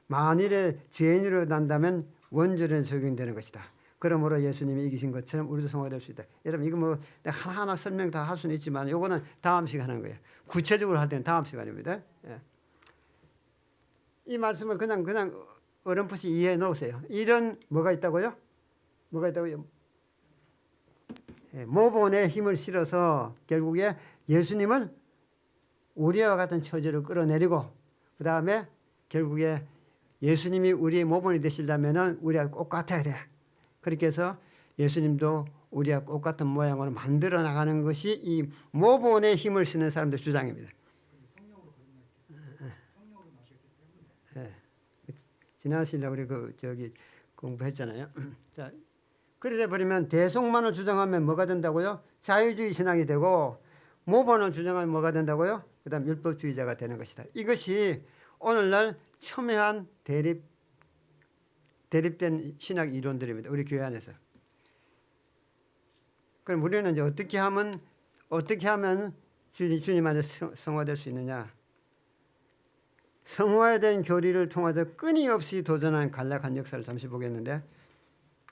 만일에 죄인으로 난다면 원죄는 적용되는 것이다. 그러므로 예수님이 이기신 것처럼 우리도 성화될 수 있다. 여러분 이거 뭐 내가 하나하나 설명 다 할 수는 있지만 이거는 다음 시간에 하는 거예요. 구체적으로 할 때는 다음 시간입니다. 예. 이 말씀을 그냥 어렴풋이 이해해 놓으세요. 이런 뭐가 있다고요? 뭐가 있다고요? 예, 모본에 힘을 실어서 결국에 예수님은 우리와 같은 처지를 끌어내리고 그 다음에 결국에 예수님이 우리의 모본이 되시려면 우리가 꼭 같아야 돼. 그렇게 해서 예수님도 우리가 똑같은 모양으로 만들어 나가는 것이 이 모본에 힘을 쓰는 사람들 주장입니다. 지난 시간에 우리 공부했잖아요. 자, 그러다 버리면 대속만을 주장하면 뭐가 된다고요? 자유주의 신앙이 되고 모본을 주장하면 뭐가 된다고요? 그다음 율법주의자가 되는 것이다. 이것이 오늘날 첨예한 대립된 신학 이론들입니다. 우리 교회 안에서. 그럼 우리는 이제 어떻게 하면 주님 안에 성화될 수 있느냐? 성화에 대한 교리를 통해서 끊임없이 도전한 간략한 역사를 잠시 보겠는데,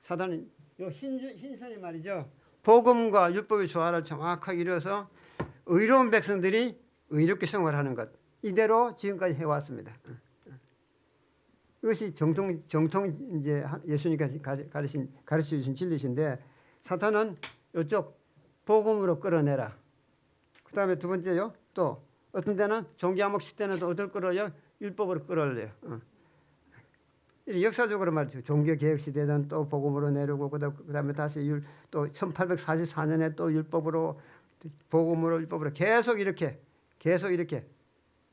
사단은 요 흰선이 말이죠. 복음과 율법의 조화를 정확하게 이루어서 의로운 백성들이 의롭게 생활하는 것, 이대로 지금까지 해왔습니다. 이것이 정통 이제 예수님께서 가르쳐 주신 진리신데, 사탄은 이쪽 복음으로 끌어내라. 그 다음에 두 번째요. 또 어떤 데는 종교암흑 때는 또 어떨 끌어요? 율법으로 끌어올려요. 역사적으로 말이죠. 종교개혁 시대는 또 복음으로 내려오고 그다음에 다시 또 1844년에 또 복음으로 율법으로 계속 이렇게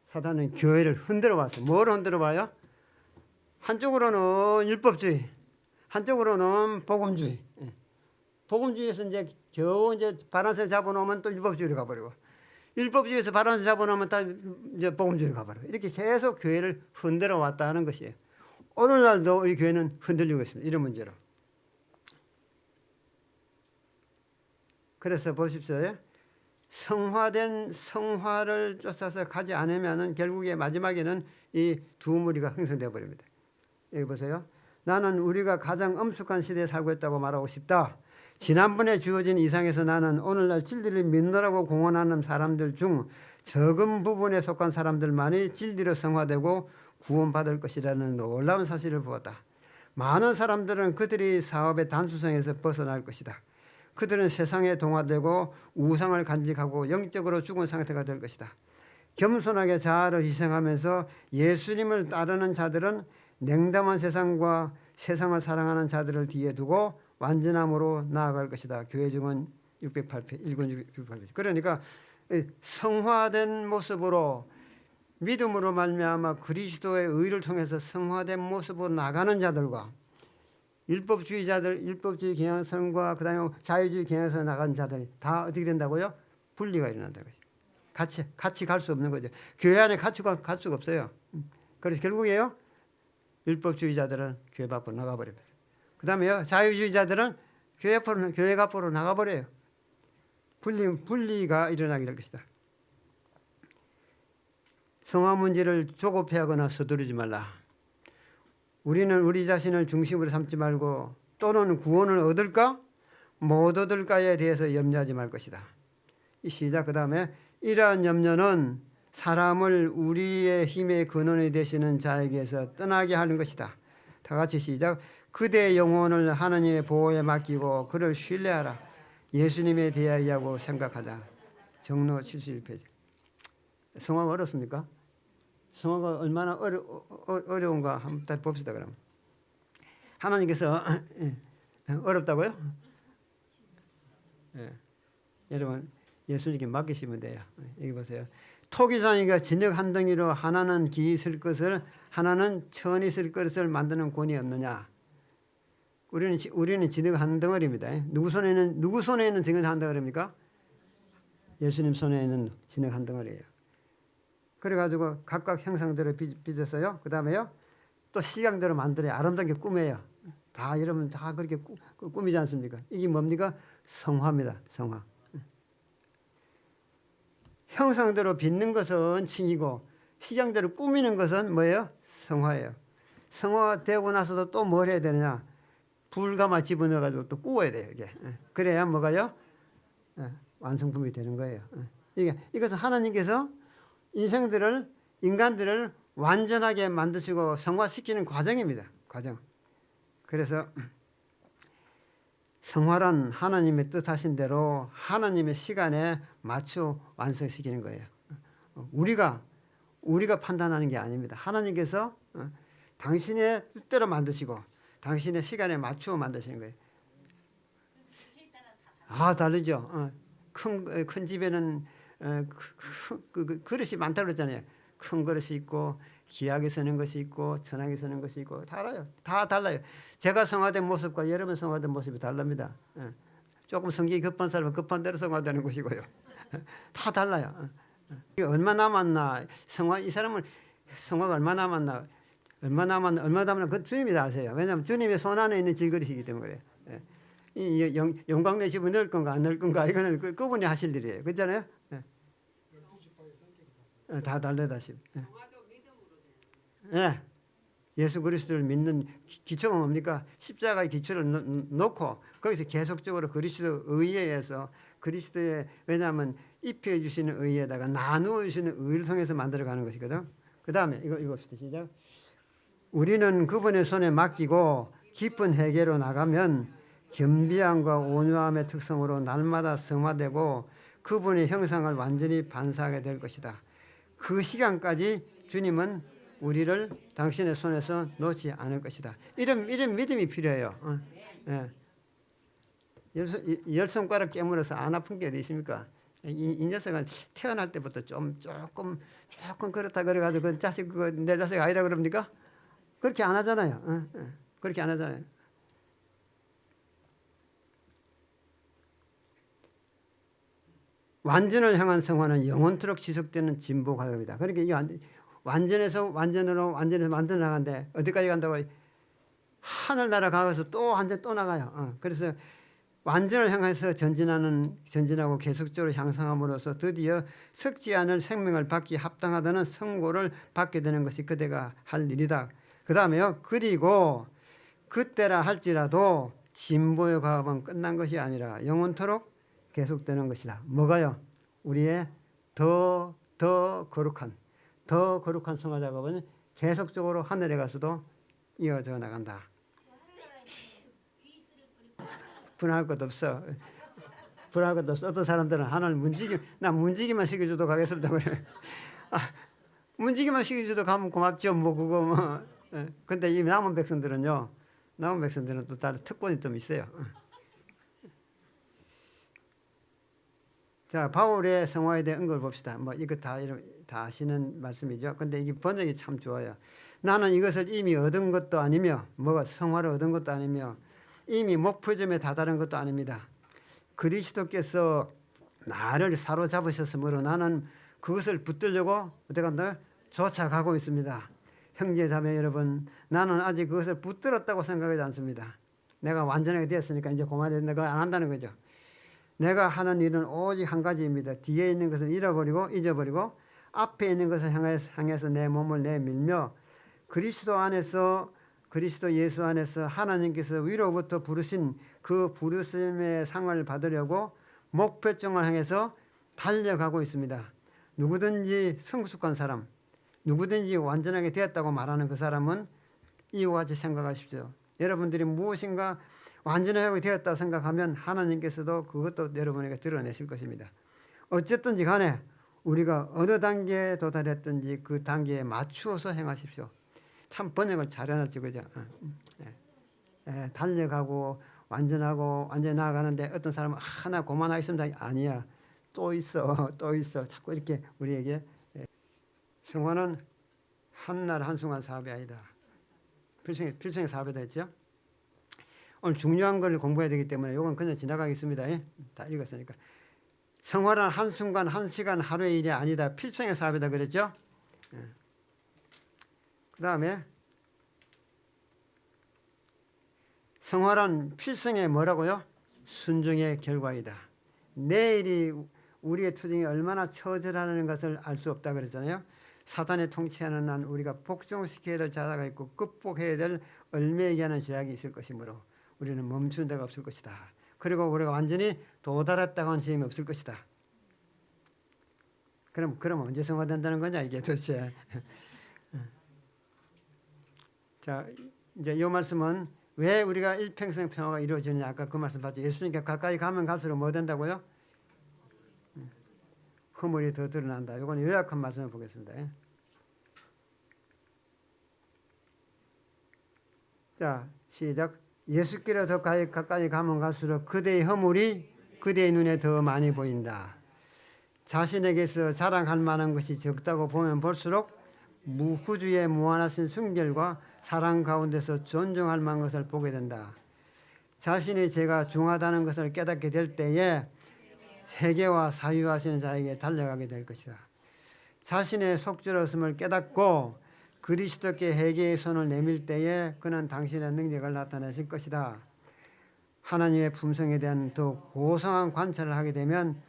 사탄은 교회를 흔들어 왔어요. 뭘 흔들어 봐요? 한쪽으로는 율법주의, 한쪽으로는 복음주의. 복음주의에서 이제 겨우 이제 바란스를 잡아놓으면 또 율법주의로 가버리고, 율법주의에서 바란스 잡아놓으면 또 이제 복음주의로 가버리고, 이렇게 계속 교회를 흔들어 왔다 하는 것이에요. 오늘날도 우리 교회는 흔들리고 있습니다. 이런 문제로. 그래서 보십시오. 성화를 쫓아서 가지 않으면 결국에 마지막에는 이 두 무리가 형성되어 버립니다. 여기 보세요. 나는 우리가 가장 엄숙한 시대에 살고 있다고 말하고 싶다. 지난번에 주어진 이상에서 나는 오늘날 진리를 믿노라고 공언하는 사람들 중 적은 부분에 속한 사람들만이 진리로 성화되고 구원받을 것이라는 놀라운 사실을 보았다. 많은 사람들은 그들이 사업의 단수성에서 벗어날 것이다. 그들은 세상에 동화되고 우상을 간직하고 영적으로 죽은 상태가 될 것이다. 겸손하게 자아를 희생하면서 예수님을 따르는 자들은 냉담한 세상과 세상을 사랑하는 자들을 뒤에 두고 완전함으로 나아갈 것이다. 교회증은 608페이지, 608페이지. 그러니까 성화된 모습으로 믿음으로 말미암아 그리스도의 의를 통해서 성화된 모습으로 나가는 자들과 율법주의 경향성과 그다음에 자유주의 경향성 나간 자들이 다 어떻게 된다고요? 분리가 일어난다는 거죠. 같이 갈 수 없는 거죠. 교회 안에 같이 갈 수가 없어요. 그래서 결국에요, 율법주의자들은 교회 밖으로 나가버립니다. 그 다음에요, 자유주의자들은 교회 밖으로 나가버려요. 분리가 일어나게 될 것이다. 성화 문제를 조급해하거나 서두르지 말라. 우리는 우리 자신을 중심으로 삼지 말고 또는 구원을 얻을까 못 얻을까에 대해서 염려하지 말 것이다. 이 시작. 그 다음에 이러한 염려는 사람을 우리의 힘의 근원이 되시는 자에게서 떠나게 하는 것이다. 다 같이 시작. 그대의 영혼을 하나님의 보호에 맡기고 그를 신뢰하라. 예수님에 대하여고 생각하자. 정로 71페이지. 성화가 어렵습니까? 성화가 얼마나 어려운가 한번 봅시다. 그럼 하나님께서 어렵다고요? 예. 여러분 예수님께 맡기시면 돼요. 여기 보세요. 토기장이가 진흙 한 덩이로 하나는 기 있을 것을 하나는 천 있을 것을 만드는 권이 없느냐? 우리는 진흙 한 덩어리입니다. 누구 손에 있는 진흙 한 덩어리입니까? 예수님 손에 있는 진흙 한 덩어리예요. 그래가지고 각각 형상대로 빚었어요. 그 다음에요 또 시각대로 만들어요. 아름답게 꾸며요. 다 여러분 다 그렇게 꾸미지 않습니까? 이게 뭡니까? 성화입니다. 성화. 형상대로 빚는 것은 칭이고 시장대로 꾸미는 것은 뭐예요? 성화예요. 성화가 되고 나서도 또 뭘 해야 되느냐? 불가마 집어넣어가지고 또 구워야 돼요. 이게. 그래야 뭐가요? 완성품이 되는 거예요. 이것은 하나님께서 인간들을 완전하게 만드시고 성화시키는 과정입니다. 과정. 그래서 성화란 하나님의 뜻하신 대로 하나님의 시간에 맞춰 완성시키는 거예요. 우리가 판단하는 게 아닙니다. 하나님께서 당신의 뜻대로 만드시고 당신의 시간에 맞추어 만드시는 거예요. 다르죠. 큰 집에는 그릇이 많다고 그랬잖아요. 큰 그릇이 있고 귀하게 쓰는 것이 있고 천하게 쓰는 것이 있고 다 달라요. 제가 성화된 모습과 여러분 성화된 모습이 다릅니다. 조금 성격이 급한 사람은 급한 대로 성화되는 것이고요. 다 달라요. 얼마 남았나 이 사람은 성화가 얼마 남았나 그 주님이 다 아세요. 왜냐하면 주님의 손 안에 있는 질그릇이기 때문에 그래요. 이 영광내 집을 넣을 건가 안 넣을 건가 이거는 그분이 하실 일이에요. 그렇잖아요. 다 달라다시. 예수 그리스도를 믿는 기초가 뭡니까? 십자가의 기초를 놓고 거기서 계속적으로 그리스도 의회에서 그리스도의 왜냐하면 입혀 주시는 의에다가 나누어 주시는 의를 통해서 만들어가는 것이거든. 그 다음에 이거 봅시다. 시작. 우리는 그분의 손에 맡기고 깊은 회개로 나가면 겸비함과 온유함의 특성으로 날마다 성화되고 그분의 형상을 완전히 반사하게 될 것이다. 그 시간까지 주님은 우리를 당신의 손에서 놓지 않을 것이다. 이런 믿음이 필요해요. 열 손가락 깨물어서 안 아픈 게 어디 있습니까? 이 녀석은 태어날 때부터 조금 그렇다 그래가지고 내 자식 아니라 그럽니까? 그렇게 안 하잖아요. 그렇게 안 하잖아요. 완전을 향한 성화는 영원토록 지속되는 진보 과정입니다. 그러니까 이 완전에서 만들어 나가는데 어디까지 간다고? 하늘나라 가서 또 완전 또 나가요. 그래서 완전을 향해서 전진하고 계속적으로 향상함으로써 드디어 썩지 않을 생명을 받기 합당하다는 선고를 받게 되는 것이 그대가 할 일이다. 그 다음에요. 그리고 그때라 할지라도 진보의 과업은 끝난 것이 아니라 영원토록 계속되는 것이다. 뭐가요? 우리의 더 거룩한 성화 작업은 계속적으로 하늘에 가서도 이어져 나간다. 분할 것도 없어. 어떤 사람들은 하나를 문지기만 시켜줘도 가겠습니다. 그래. 문지기만 시켜줘도 가면 고맙죠. 근데 이 남은 백성들은 또 다른 특권이 좀 있어요. 자, 바울의 성화에 대한 걸 봅시다. 이거 다 아시는 말씀이죠. 근데 이게 번역이 참 좋아요. 나는 이것을 이미 얻은 것도 아니며, 성화를 얻은 것도 아니며, 이미 목표점에 다다른 것도 아닙니다. 그리스도께서 나를 사로잡으셨으므로 나는 그것을 붙들려고 어떻게 한다? 쫓아가고 있습니다. 형제 자매 여러분, 나는 아직 그것을 붙들었다고 생각하지 않습니다. 내가 완전하게 되었으니까 이제 그만해 내가 안 한다는 거죠. 내가 하는 일은 오직 한 가지입니다. 뒤에 있는 것을 잊어버리고 앞에 있는 것을 향해서 내 몸을 내밀며 그리스도 안에서 그리스도 예수 안에서 하나님께서 위로부터 부르신 그 부르심의 상을 받으려고 목표점을 향해서 달려가고 있습니다. 누구든지 성숙한 사람, 누구든지 완전하게 되었다고 말하는 그 사람은 이와 같이 생각하십시오. 여러분들이 무엇인가 완전하게 되었다고 생각하면 하나님께서도 그것도 여러분에게 드러내실 것입니다. 어쨌든지 간에 우리가 어느 단계에 도달했든지 그 단계에 맞추어서 행하십시오. 참 번역을 잘해놨죠, 그죠? 달려가고 완전히 나아가는데 어떤 사람은 하나 고만하겠습니다. 아니야, 또 있어, 또 있어. 자꾸 이렇게 우리에게 성화는 한날 한순간 사업이 아니다. 필생의 사업이다 했죠. 오늘 중요한 걸 공부해야 되기 때문에 이건 그냥 지나가겠습니다. 다 읽었으니까. 성화는 한순간, 한시간, 하루의 일이 아니다. 필생의 사업이다 그랬죠. 그 다음에 성화란 필생의 뭐라고요? 순종의 결과이다. 내일이 우리의 투쟁이 얼마나 처절하는 것을 알 수 없다 그랬잖아요. 사단의 통치하는 한 우리가 복종시켜야 될 자아가 있고 극복해야 될 얼매이게 하는 죄악이 있을 것이므로 우리는 멈추는 데가 없을 것이다. 그리고 우리가 완전히 도달했다고 하는 시험이 없을 것이다. 그럼 언제 성화된다는 거냐 이게 도대체. 자, 이제 이 말씀은 왜 우리가 일평생 평화가 이루어지느냐 아까 그 말씀 봤죠. 예수님께 가까이 가면 갈수록 뭐 된다고요? 허물이 더 드러난다. 이건 요약한 말씀을 보겠습니다. 자, 시작. 예수께로 더 가까이 가면 갈수록 그대의 허물이 그대의 눈에 더 많이 보인다. 자신에게서 자랑할 만한 것이 적다고 보면 볼수록 구주의 무한하신 순결과 사랑 가운데서 존중할 만한 것을 보게 된다. 자신의 죄가 중하다는 것을 깨닫게 될 때에 세계와 사유하시는 자에게 달려가게 될 것이다. 자신의 속죄로움을 깨닫고 그리스도께 회개의 손을 내밀 때에 그는 당신의 능력을 나타내실 것이다. 하나님의 품성에 대한 더욱 고상한 관찰을 하게 되면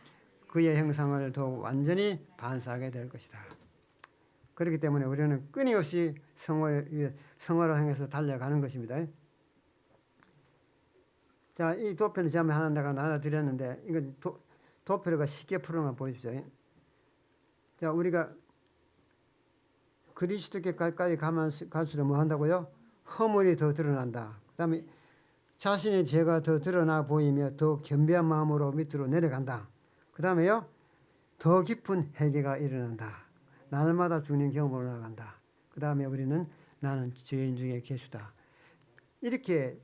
그의 형상을 더욱 완전히 반사하게 될 것이다. 그렇기 때문에 우리는 끊임없이 성화로 향해서 달려가는 것입니다. 자, 이 도표를 제가 하나 내가 나눠드렸는데 이건 도표가 쉽게 푸는 거 보십시오. 자, 우리가 그리스도께 가까이 가면 갈수록 뭐 한다고요? 허물이 더 드러난다. 그 다음에 자신의 죄가 더 드러나 보이며 더 겸비한 마음으로 밑으로 내려간다. 그 다음에요, 더 깊은 회개가 일어난다. 날마다 주님 경험으로 나간다. 그 다음에 우리는 나는 죄인 중에 괴수다. 이렇게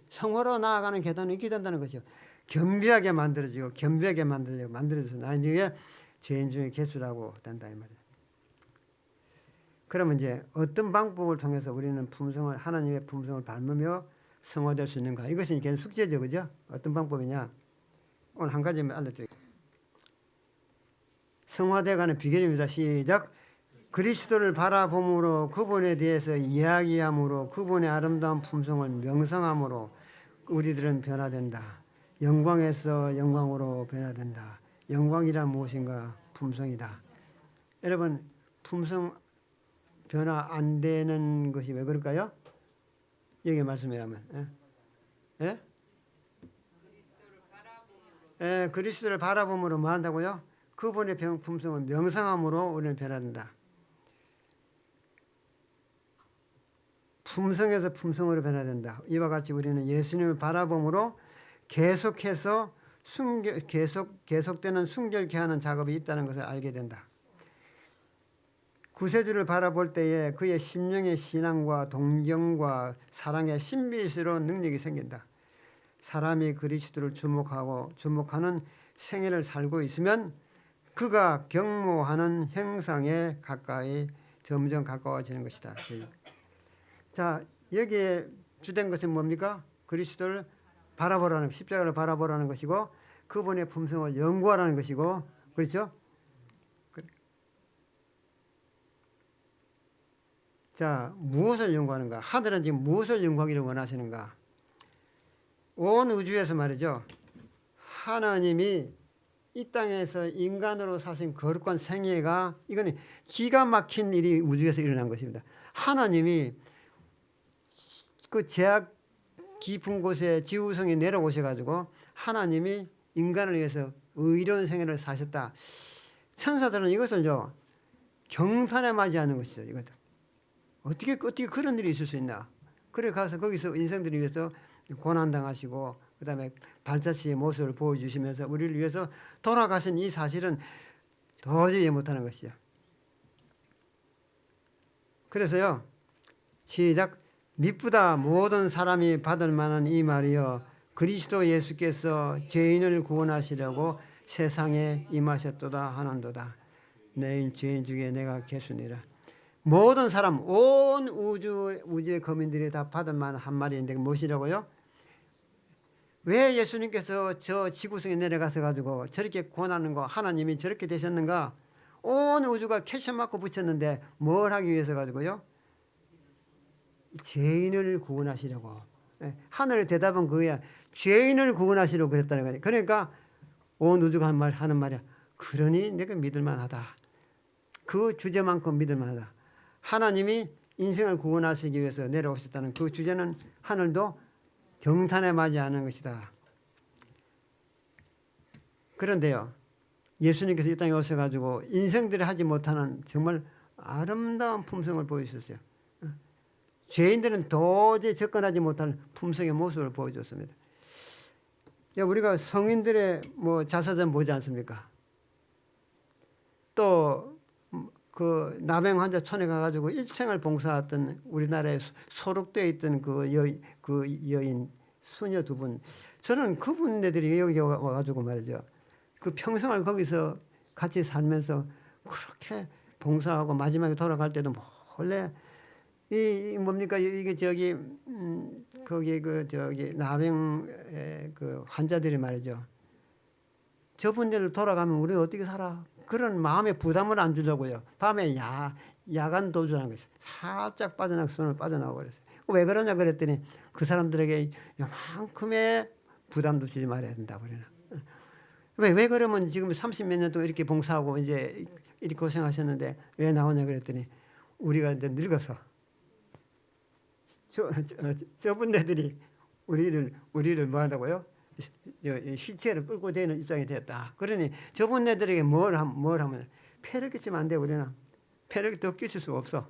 성화로 나아가는 계단은 이렇게 된다는 거죠. 겸비하게 만들어지고 겸비하게 만들어져서 나중에 죄인 중에 괴수라고 된다 이 말이에요. 그러면 이제 어떤 방법을 통해서 우리는 하나님의 품성을 밟으며 성화될 수 있는가? 이것이 이게 숙제죠, 그죠? 어떤 방법이냐? 오늘 한 가지만 알려드릴게요. 성화되어가는 비결입니다. 시작. 그리스도를 바라봄으로 그분에 대해서 이야기함으로 그분의 아름다운 품성을 명상함으로 우리들은 변화된다. 영광에서 영광으로 변화된다. 영광이란 무엇인가? 품성이다. 여러분, 품성 변화 안 되는 것이 왜 그럴까요? 여기 말씀에 하면 그리스도를 바라봄으로 뭐 한다고요? 그분의 품성은 명상함으로 우리는 변화된다. 품성에서 품성으로 변화된다. 이와 같이 우리는 예수님을 바라봄으로 계속해서 계속되는 순결케 하는 작업이 있다는 것을 알게 된다. 구세주를 바라볼 때에 그의 심령의 신앙과 동경과 사랑의 신비스러운 능력이 생긴다. 사람이 그리스도를 주목하는 생애를 살고 있으면 그가 경모하는 형상에 점점 가까워지는 것이다. 자, 여기에 주된 것은 뭡니까? 그리스도를 바라보라는, 십자가를 바라보라는 것이고 그분의 품성을 연구하라는 것이고, 그렇죠? 자, 무엇을 연구하는가? 하늘은 지금 무엇을 연구하기를 원하시는가? 온 우주에서 말이죠. 하나님이 이 땅에서 인간으로 사신 거룩한 생애가 이거는 기가 막힌 일이 우주에서 일어난 것입니다. 하나님이 그 제약 깊은 곳에 지구성에 내려오셔가지고 하나님이 인간을 위해서 의로운 생애를 사셨다. 천사들은 이것을요 경탄에 맞이하는 것이죠. 이것도 어떻게 그런 일이 있을 수 있나? 그래 가서 거기서 인생들을 위해서 고난 당하시고 그다음에 발자취의 모습을 보여주시면서 우리를 위해서 돌아가신 이 사실은 도저히 이해 못하는 것이죠. 그래서요 시작. 미쁘다 모든 사람이 받을 만한 이 말이여 그리스도 예수께서 죄인을 구원하시려고 세상에 임하셨도다 하는도다. 내 죄인 중에 내가 개수니라. 모든 사람 온 우주의 거민들이 다 받을 만한 한 말인데 무엇이라고요? 왜 예수님께서 저 지구성에 내려가서 가지고 저렇게 고난하는 거 하나님이 저렇게 되셨는가? 온 우주가 캐셔 맞고 붙였는데 뭘 하기 위해서 가지고요? 죄인을 구원하시려고. 하늘의 대답은 그거야. 죄인을 구원하시려고 그랬다는 거예요. 그러니까 온 우주가 하는 말이야. 그러니 내가 믿을만하다. 그 주제만큼 믿을만하다. 하나님이 인생을 구원하시기 위해서 내려오셨다는 그 주제는 하늘도 경탄에 맞이하는 것이다. 그런데요 예수님께서 이 땅에 오셔가지고 인생들이 하지 못하는 정말 아름다운 품성을 보여주셨어요. 죄인들은 도저히 접근하지 못하는 품성의 모습을 보여줬습니다. 우리가 성인들의 자서전 보지 않습니까? 또 그 나병 환자 촌에 가가지고 일생을 봉사했던 우리나라에 소록되어 있던 그 여인 수녀 두 분, 저는 그분네들이 여기 와가지고 말이죠. 그 평생을 거기서 같이 살면서 그렇게 봉사하고 마지막에 돌아갈 때도 몰래 이 뭡니까 이게 거기 나병 그 환자들이 말이죠. 저분들 돌아가면 우리 어떻게 살아? 그런 마음의 부담을 안 주려고요. 밤에 야간 도주라는 것이 살짝 손을 빠져나오고 그랬어요. 왜 그러냐 그랬더니 그 사람들에게 요만큼의 부담도 주지 말아야 된다고 그러나. 왜 그러면 지금 30몇 년 동안 이렇게 봉사하고 이제 이렇게 고생하셨는데 왜 나오냐 그랬더니 우리가 이제 늙어서 저분네들이 우리를 뭐 한다고요? 시체를 끌고 되는 입장이 됐다. 그러니 저분네들에게 뭘 하면 폐를 끼치면 안 돼. 우리는 폐를 더 끼칠 수가 없어.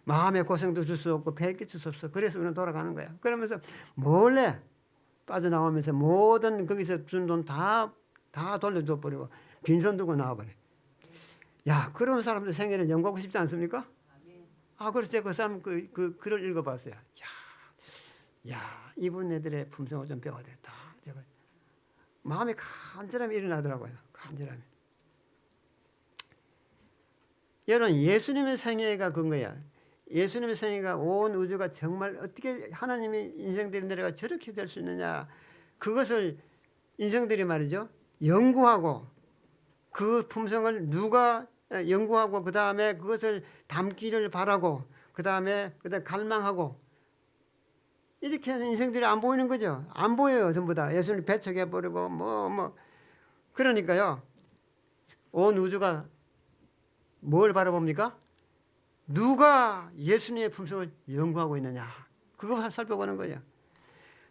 마음의 고생도 줄 수 없고 폐를 끼칠 수 없어. 그래서 우리는 돌아가는 거야. 그러면서 몰래 빠져나오면서 모든 거기서 준 돈 다 돌려줘 버리고 빈손 두고 나와버려. 야, 그런 사람들 생애를 연구하고 싶지 않습니까? 그래서 제가 그 사람 그 글을 읽어봤어요. 야, 이분네들의 품성을 좀 배워야 되겠다. 제가 마음이 간절함이 일어나더라고요. 간절함이. 여러분, 예수님의 생애가 그런 거야. 예수님의 생애가 온 우주가 정말 어떻게 하나님의 인생들이 내려가 저렇게 될 수 있느냐. 그것을 인생들이 말이죠. 연구하고 그 품성을 누가 연구하고 그 다음에 그것을 담기를 바라고 그 다음에 갈망하고 이렇게 하는 인생들이 안 보이는 거죠. 안 보여요. 전부 다 예수님 배척해버리고 그러니까요. 온 우주가 뭘 바라봅니까? 누가 예수님의 품성을 연구하고 있느냐. 그거 살펴보는 거예요.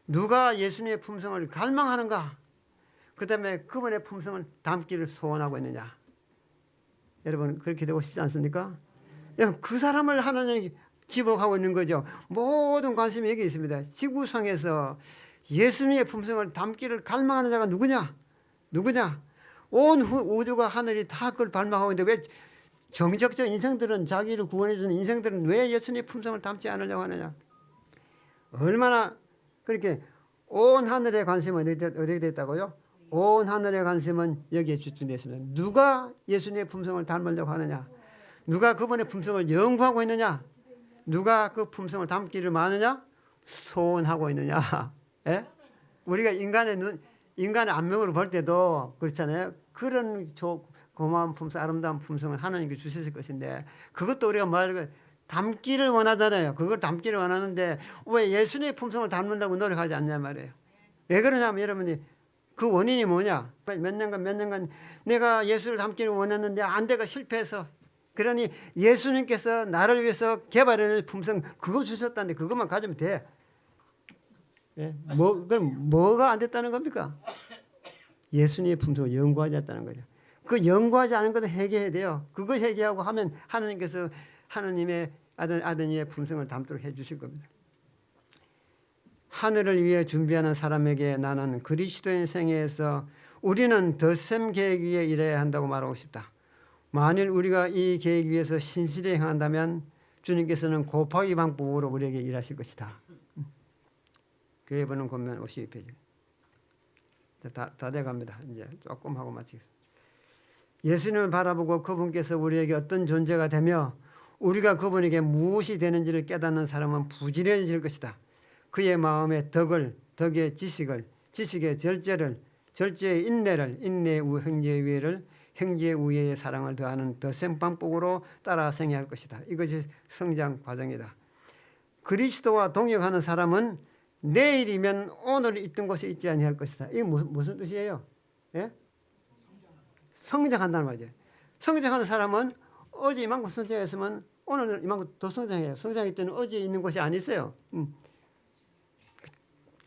누가 예수님의 품성을 갈망하는가. 그 다음에 그분의 품성을 담기를 소원하고 있느냐. 여러분 그렇게 되고 싶지 않습니까? 그 사람을 하나님이 지목하고 있는 거죠. 모든 관심이 여기 있습니다. 지구상에서 예수님의 품성을 담기를 갈망하는 자가 누구냐? 온 우주가 하늘이 다 그걸 발망하고 있는데 왜 정적적 인생들은 자기를 구원해 주는 인생들은 왜 예수님의 품성을 담지 않으려고 하느냐? 얼마나 그렇게 온 하늘의 관심은 어디에 됐다고요? 온 하늘의 관심은 여기에 집중되어 있습니다. 누가 예수님의 품성을 닮으려고 하느냐? 누가 그분의 품성을 연구하고 있느냐? 누가 그 품성을 담기를 많으냐? 소원하고 있느냐? 예? 우리가 인간의 안목으로 볼 때도 그렇잖아요. 그런 고마운 품성, 아름다운 품성을 하나님께 주셨을 것인데 그것도 우리가 담기를 원하잖아요. 그걸 담기를 원하는데 왜 예수님의 품성을 담는다고 노력하지 않냐 말이에요. 왜 그러냐면 여러분이 그 원인이 뭐냐? 몇 년간 내가 예수를 담기를 원했는데 안 돼가 실패해서 그러니 예수님께서 나를 위해서 개발해낼 품성 그거 주셨다는데 그것만 가지면 돼. 예? 그럼 뭐가 안 됐다는 겁니까? 예수님의 품성을 연구하지 않았다는 거죠. 그 연구하지 않은 것을 회개해야 돼요. 그거 회개하고 하면 하나님께서 하나님의 아드님의 품성을 담도록 해 주실 겁니다. 하늘을 위해 준비하는 사람에게 나는 그리스도인 생애에서 우리는 덧셈 계획 위에 일해야 한다고 말하고 싶다. 만일 우리가 이 계획 위에서 신실히 행한다면 주님께서는 곱하기 방법으로 우리에게 일하실 것이다. 교회 보는 권면 52페이지. 다 돼갑니다. 이제 조금 하고 마치겠습니다. 예수님을 바라보고 그분께서 우리에게 어떤 존재가 되며 우리가 그분에게 무엇이 되는지를 깨닫는 사람은 부지런해질 것이다. 그의 마음의 덕의 지식의 절제의 인내의 행제의 우애를 행제의 우애의 사랑을 더하는 덧셈 방법으로 따라 생애할 것이다. 이것이 성장 과정이다. 그리스도와 동역하는 사람은 내일이면 오늘 있던 곳에 있지 아니할 것이다. 이게 무슨 뜻이에요? 예? 성장한다는 말이죠. 성장하는 사람은 어제 이만큼 성장했으면 오늘은 이만큼 더 성장해요. 성장할 때는 어제 있는 곳이 안 있어요.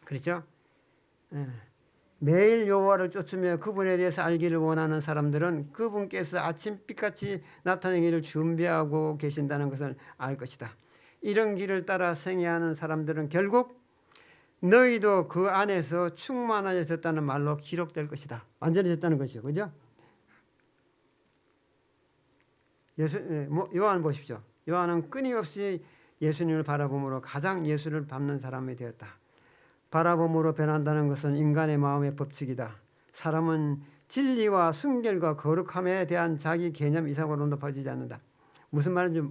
그렇죠? 예. 매일 여호와를 쫓으며 그분에 대해서 알기를 원하는 사람들은 그분께서 아침빛같이 나타나기를 준비하고 계신다는 것을 알 것이다. 이런 길을 따라 생애하는 사람들은 결국 너희도 그 안에서 충만해졌다는 말로 기록될 것이다. 완전해졌다는 것이죠. 그죠? 요한 보십시오. 요한은 끊임없이 예수님을 바라봄으로 가장 예수를 닮는 사람이 되었다. 바라봄으로 변한다는 것은 인간의 마음의 법칙이다. 사람은 진리와 순결과 거룩함에 대한 자기 개념 이상으로 높아지지 않는다. 무슨 말인지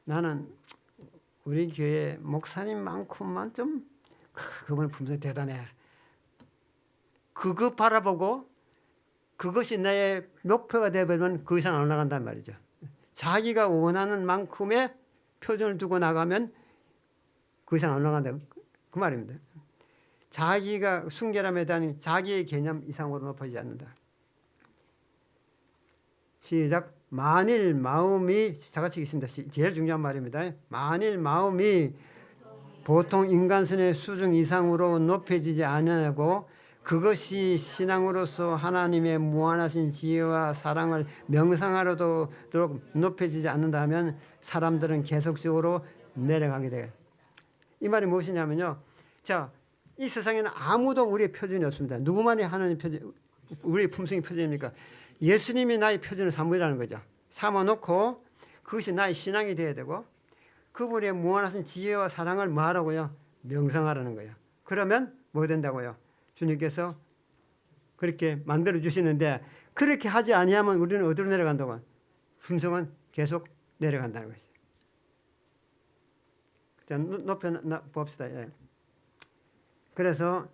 나는 우리 교회 목사님만큼만 좀 그분 품성이 대단해. 그거 바라보고 그것이 나의 목표가 되어버리면 그 이상 안 올라간단 말이죠. 자기가 원하는 만큼의 표준을 두고 나가면 그 이상 안 올라간다. 그 말입니다. 자기가 순결함에 대한 자기의 개념 이상으로 높아지지 않는다. 시작. 만일 마음이 다 같이 읽습니다. 제일 중요한 말입니다. 만일 마음이 보통 인간선의 수준 이상으로 높여지지 않냐고 그것이 신앙으로서 하나님의 무한하신 지혜와 사랑을 명상하려도록 높여지지 않는다면 사람들은 계속적으로 내려가게 돼요. 이 말이 무엇이냐면요. 자, 이 세상에는 아무도 우리의 표준이 없습니다. 누구만이 하나님 표준, 우리의 품성이 표준입니까? 예수님이 나의 표준을 삼으라는 거죠. 삼아놓고 그것이 나의 신앙이 되어야 되고 그분의 무한하신 지혜와 사랑을 뭐 하라고요? 명상하라는 거예요. 그러면 뭐 된다고요? 주님께서 그렇게 만들어 주시는데 그렇게 하지 아니하면 우리는 어디로 내려간다고? 품성은 계속 내려간다는 것이죠. 자, 높여 봅시다. 예. 그래서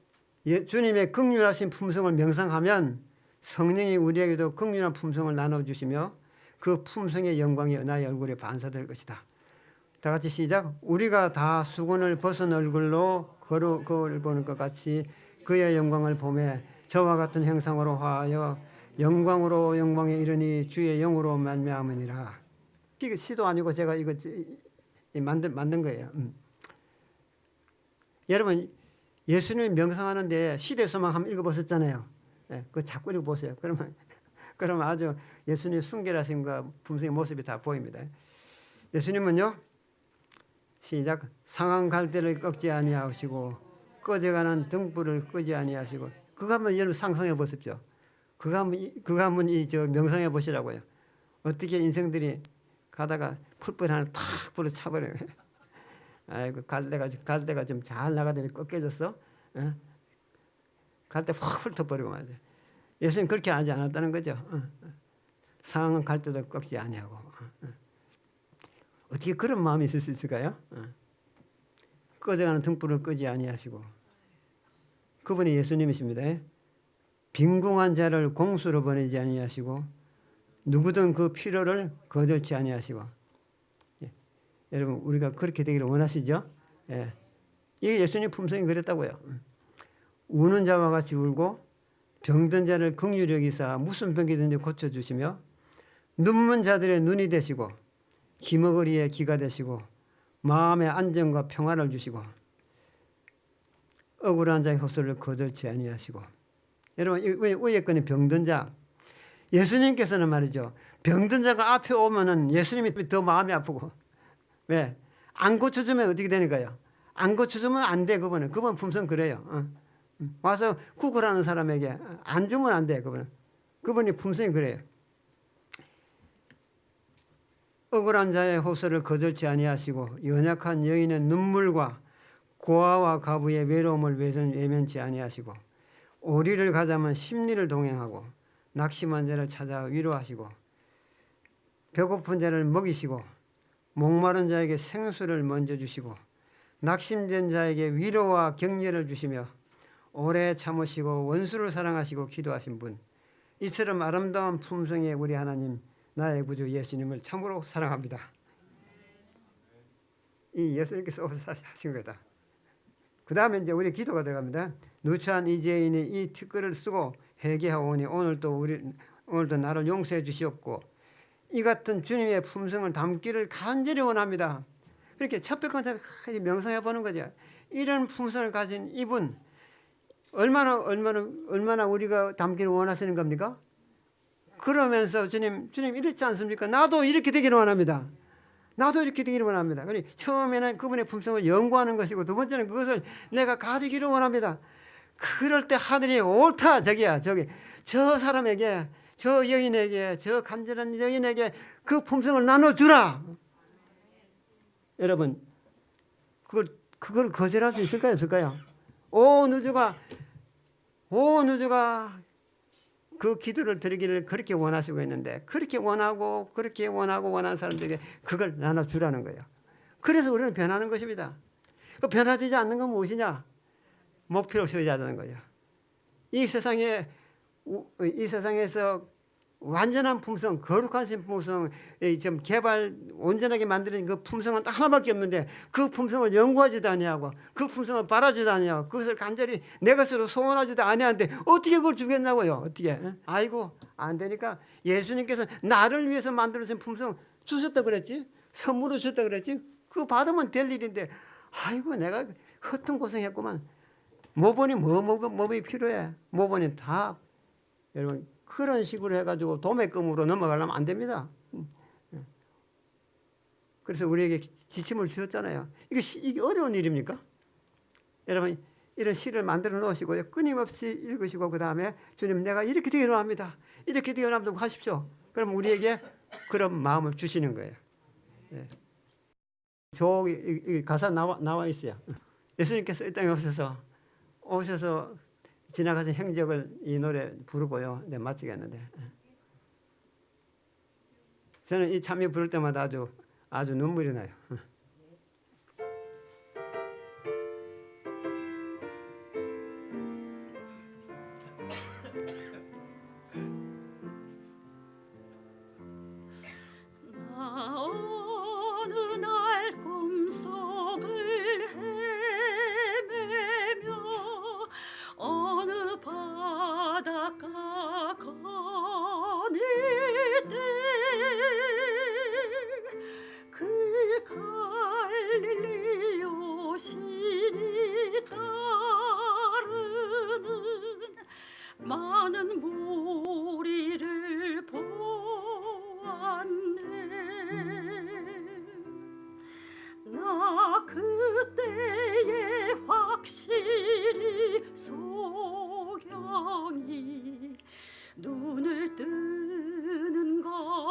주님의 긍휼하신 품성을 명상하면 성령이 우리에게도 긍휼한 품성을 나눠주시며 그 품성의 영광이 나의 얼굴에 반사될 것이다. 다 같이 시작. 우리가 다 수건을 벗은 얼굴로 거울 보는 것 같이 그의 영광을 보며 저와 같은 형상으로 화하여 영광으로 영광에 이르니 주의 영으로 말미암으니라. 이거 시도 아니고 제가 이거 만든 거예요. 여러분 예수님 명상하는데 시대소망 한번 읽어보셨잖아요. 예, 그거 자꾸 읽어보세요. 그러면 아주 예수님의 순결하심과 품성의 모습이 다 보입니다. 예수님은요. 시작. 상한 갈대를 꺾지 아니하시고 꺼져가는 등불을 끄지 아니하시고 그거 한번 여러분 상상해 보십시오. 그거 한번 명상해 보시라고요. 어떻게 인생들이 가다가 풀불 하나 탁 불을 차버려요. 아이고 갈대가 좀 잘 나가더니 꺾여졌어. 갈대 확 훑어버리고 말이야. 예수님 그렇게 하지 않았다는 거죠. 상한 갈대도 꺾지 아니하고. 어떻게 그런 마음이 있을 수 있을까요? 꺼져가는 등불을 끄지 아니하시고 그분이 예수님이십니다. 빈궁한 자를 공수로 보내지 아니하시고 누구든 그 필요를 거절치 아니하시고. 여러분 우리가 그렇게 되기를 원하시죠? 예. 이게 예수님 품성이 그랬다고요. 우는 자와 같이 울고 병든 자를 긍휼히 여기사 무슨 병이든지 고쳐주시며 눈먼 자들의 눈이 되시고 기머거리의 귀가 되시고 마음의 안정과 평화를 주시고 억울한 자의 호소를 거절치 아니하시고. 여러분 위에 거는 병든 자. 예수님께서는 말이죠. 병든 자가 앞에 오면은 예수님이 더 마음이 아프고. 왜? 안 고쳐주면 어떻게 되니까요? 안 고쳐주면 안 돼. 그분은 품성 그래요. 와서 구걸하는 사람에게 안 주면 안 돼. 그분이 품성이 그래요. 억울한 자의 호소를 거절치 아니하시고 연약한 여인의 눈물과 고아와 가부의 외로움을 외면치 아니하시고 오리를 가자면 심리를 동행하고 낙심한 자를 찾아 위로하시고 배고픈 자를 먹이시고 목마른 자에게 생수를 먼저 주시고 낙심된 자에게 위로와 격려를 주시며 오래 참으시고 원수를 사랑하시고 기도하신 분, 이처럼 아름다운 품성의 우리 하나님 나의 구주 예수님을 참으로 사랑합니다. 이 예수님께서 하신 거다. 그 다음에 이제 우리 기도가 들어갑니다. 누추한 이재인이 이 특글을 쓰고 회개하오니 오늘도 나를 용서해 주시옵고 이 같은 주님의 품성을 담기를 간절히 원합니다. 그렇게 첩백한 명상해 보는 거죠. 이런 품성을 가진 이분 얼마나 우리가 담기를 원하시는 겁니까? 그러면서 주님 이렇지 않습니까? 나도 이렇게 되기를 원합니다. 나도 이렇게 되기를 원합니다. 그러니 처음에는 그분의 품성을 연구하는 것이고 두 번째는 그것을 내가 가지기를 원합니다. 그럴 때 하늘이 옳다 저 사람에게 저 여인에게 저 간절한 여인에게 그 품성을 나눠주라. 여러분 그걸 거절할 수 있을까요 없을까요? 오 누주가 그 기도를 드리기를 그렇게 원하시고 있는데 그렇게 원하고 원하는 사람들에게 그걸 나눠주라는 거예요. 그래서 우리는 변하는 것입니다. 그 변화되지 않는 건 무엇이냐? 목표를 세우자는 거예요. 이 세상에서 완전한 품성, 거룩한 품성, 좀 온전하게 만드는 그 품성은 하나밖에 없는데 그 품성을 연구하지도 아니하고 그 품성을 바라지도 아니하고 그것을 간절히 내 것으로 소원하지도 아니하는데 어떻게 그걸 주겠냐고요? 어떻게? 아이고 안 되니까 예수님께서 나를 위해서 만들어진 품성 주셨다 그랬지? 선물로 주셨다 그랬지? 그거 받으면 될 일인데 아이고 내가 허튼 고생했구만. 모본이 필요해. 모본이 다 여러분 그런 식으로 해가지고 도매금으로 넘어가려면 안 됩니다. 그래서 우리에게 지침을 주셨잖아요. 이게 어려운 일입니까? 여러분 이런 시를 만들어 놓으시고요. 끊임없이 읽으시고 그 다음에 주님 내가 이렇게 되기를 원합니다. 이렇게 되기를 원합니다 하십시오. 그럼 우리에게 그런 마음을 주시는 거예요. 저기 가사 나와 있어요. 예수님께서 이 땅에 오셔서 지나가신 행적을 이 노래 부르고요. 네, 마치겠는데 저는 이 참여 부를 때마다 아주 눈물이 나요. 많은 무리를 보았네. 나 그때에 확실히 소경이 눈을 뜨는 것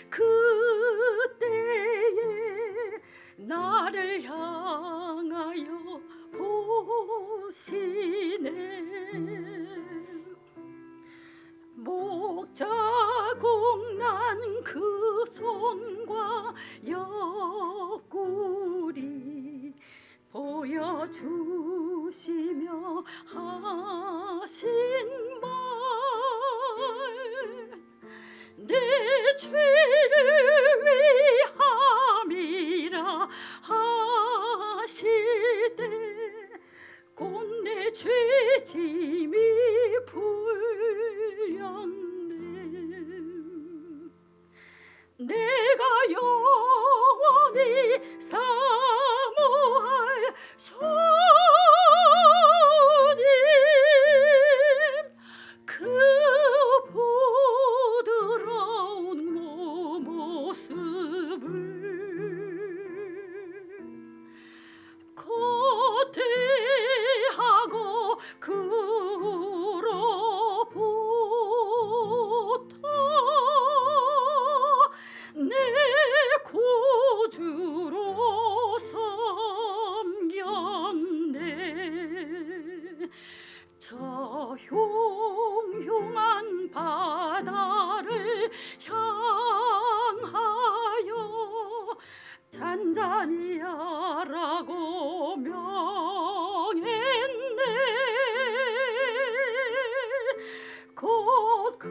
그때에 나를 향하여 보시네. 목자국 난 그 손과 옆구리 보여주시며 하신 말, 내 죄를 위함이라 하실 때 곧 내 죄짐이 풀렸네. 내가 영원히 사모할 주님, 그 부드러운 모습을 거대하고 그로부터 내 구주로 섬겼네. 저 흉흉한 바다를 향하여 잔잔히 하라고 명했네. 곧 그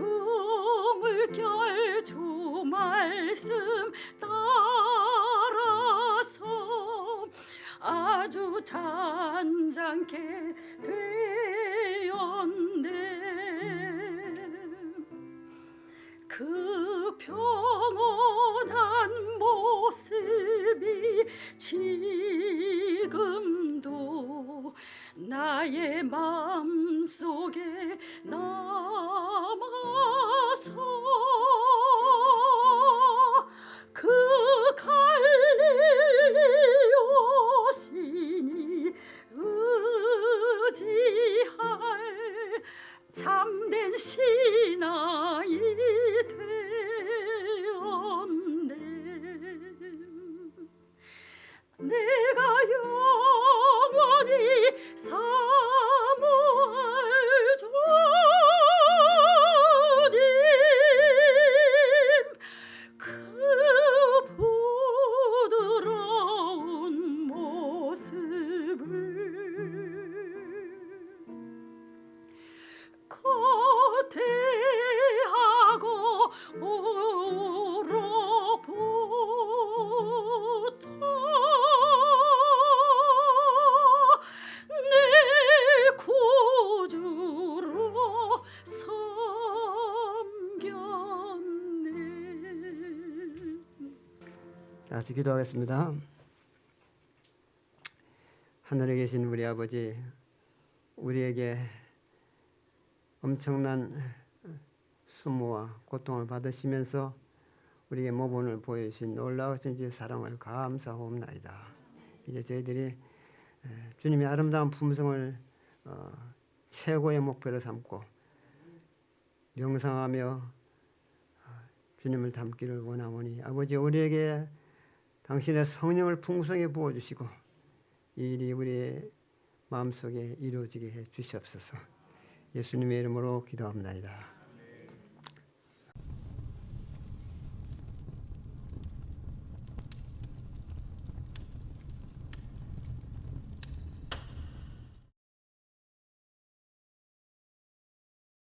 물결 주 말씀 따라서 아주 잔잔케 되었네. 그 평온한 모습이 지금도 나의 마음속에 남아서 그 갈릴리 오시니 의지할 참된 신앙이 되었네. 내가 영원히 사모할 주님, 그 부드러운 모습을 거대하고 오로부터 내 구주로 섬겼네. 다시 기도하겠습니다. 하늘에 계신 우리 아버지, 우리에게 엄청난 수모와 고통을 받으시면서 우리에게 모본을 보여주신 놀라우신 사랑을 감사하옵나이다. 이제 저희들이 주님의 아름다운 품성을 최고의 목표로 삼고 명상하며 주님을 닮기를 원하오니 아버지, 우리에게 당신의 성령을 풍성히 부어주시고 이 일이 우리의 마음속에 이루어지게 해 주시옵소서. 예수님의 이름으로 기도합니다.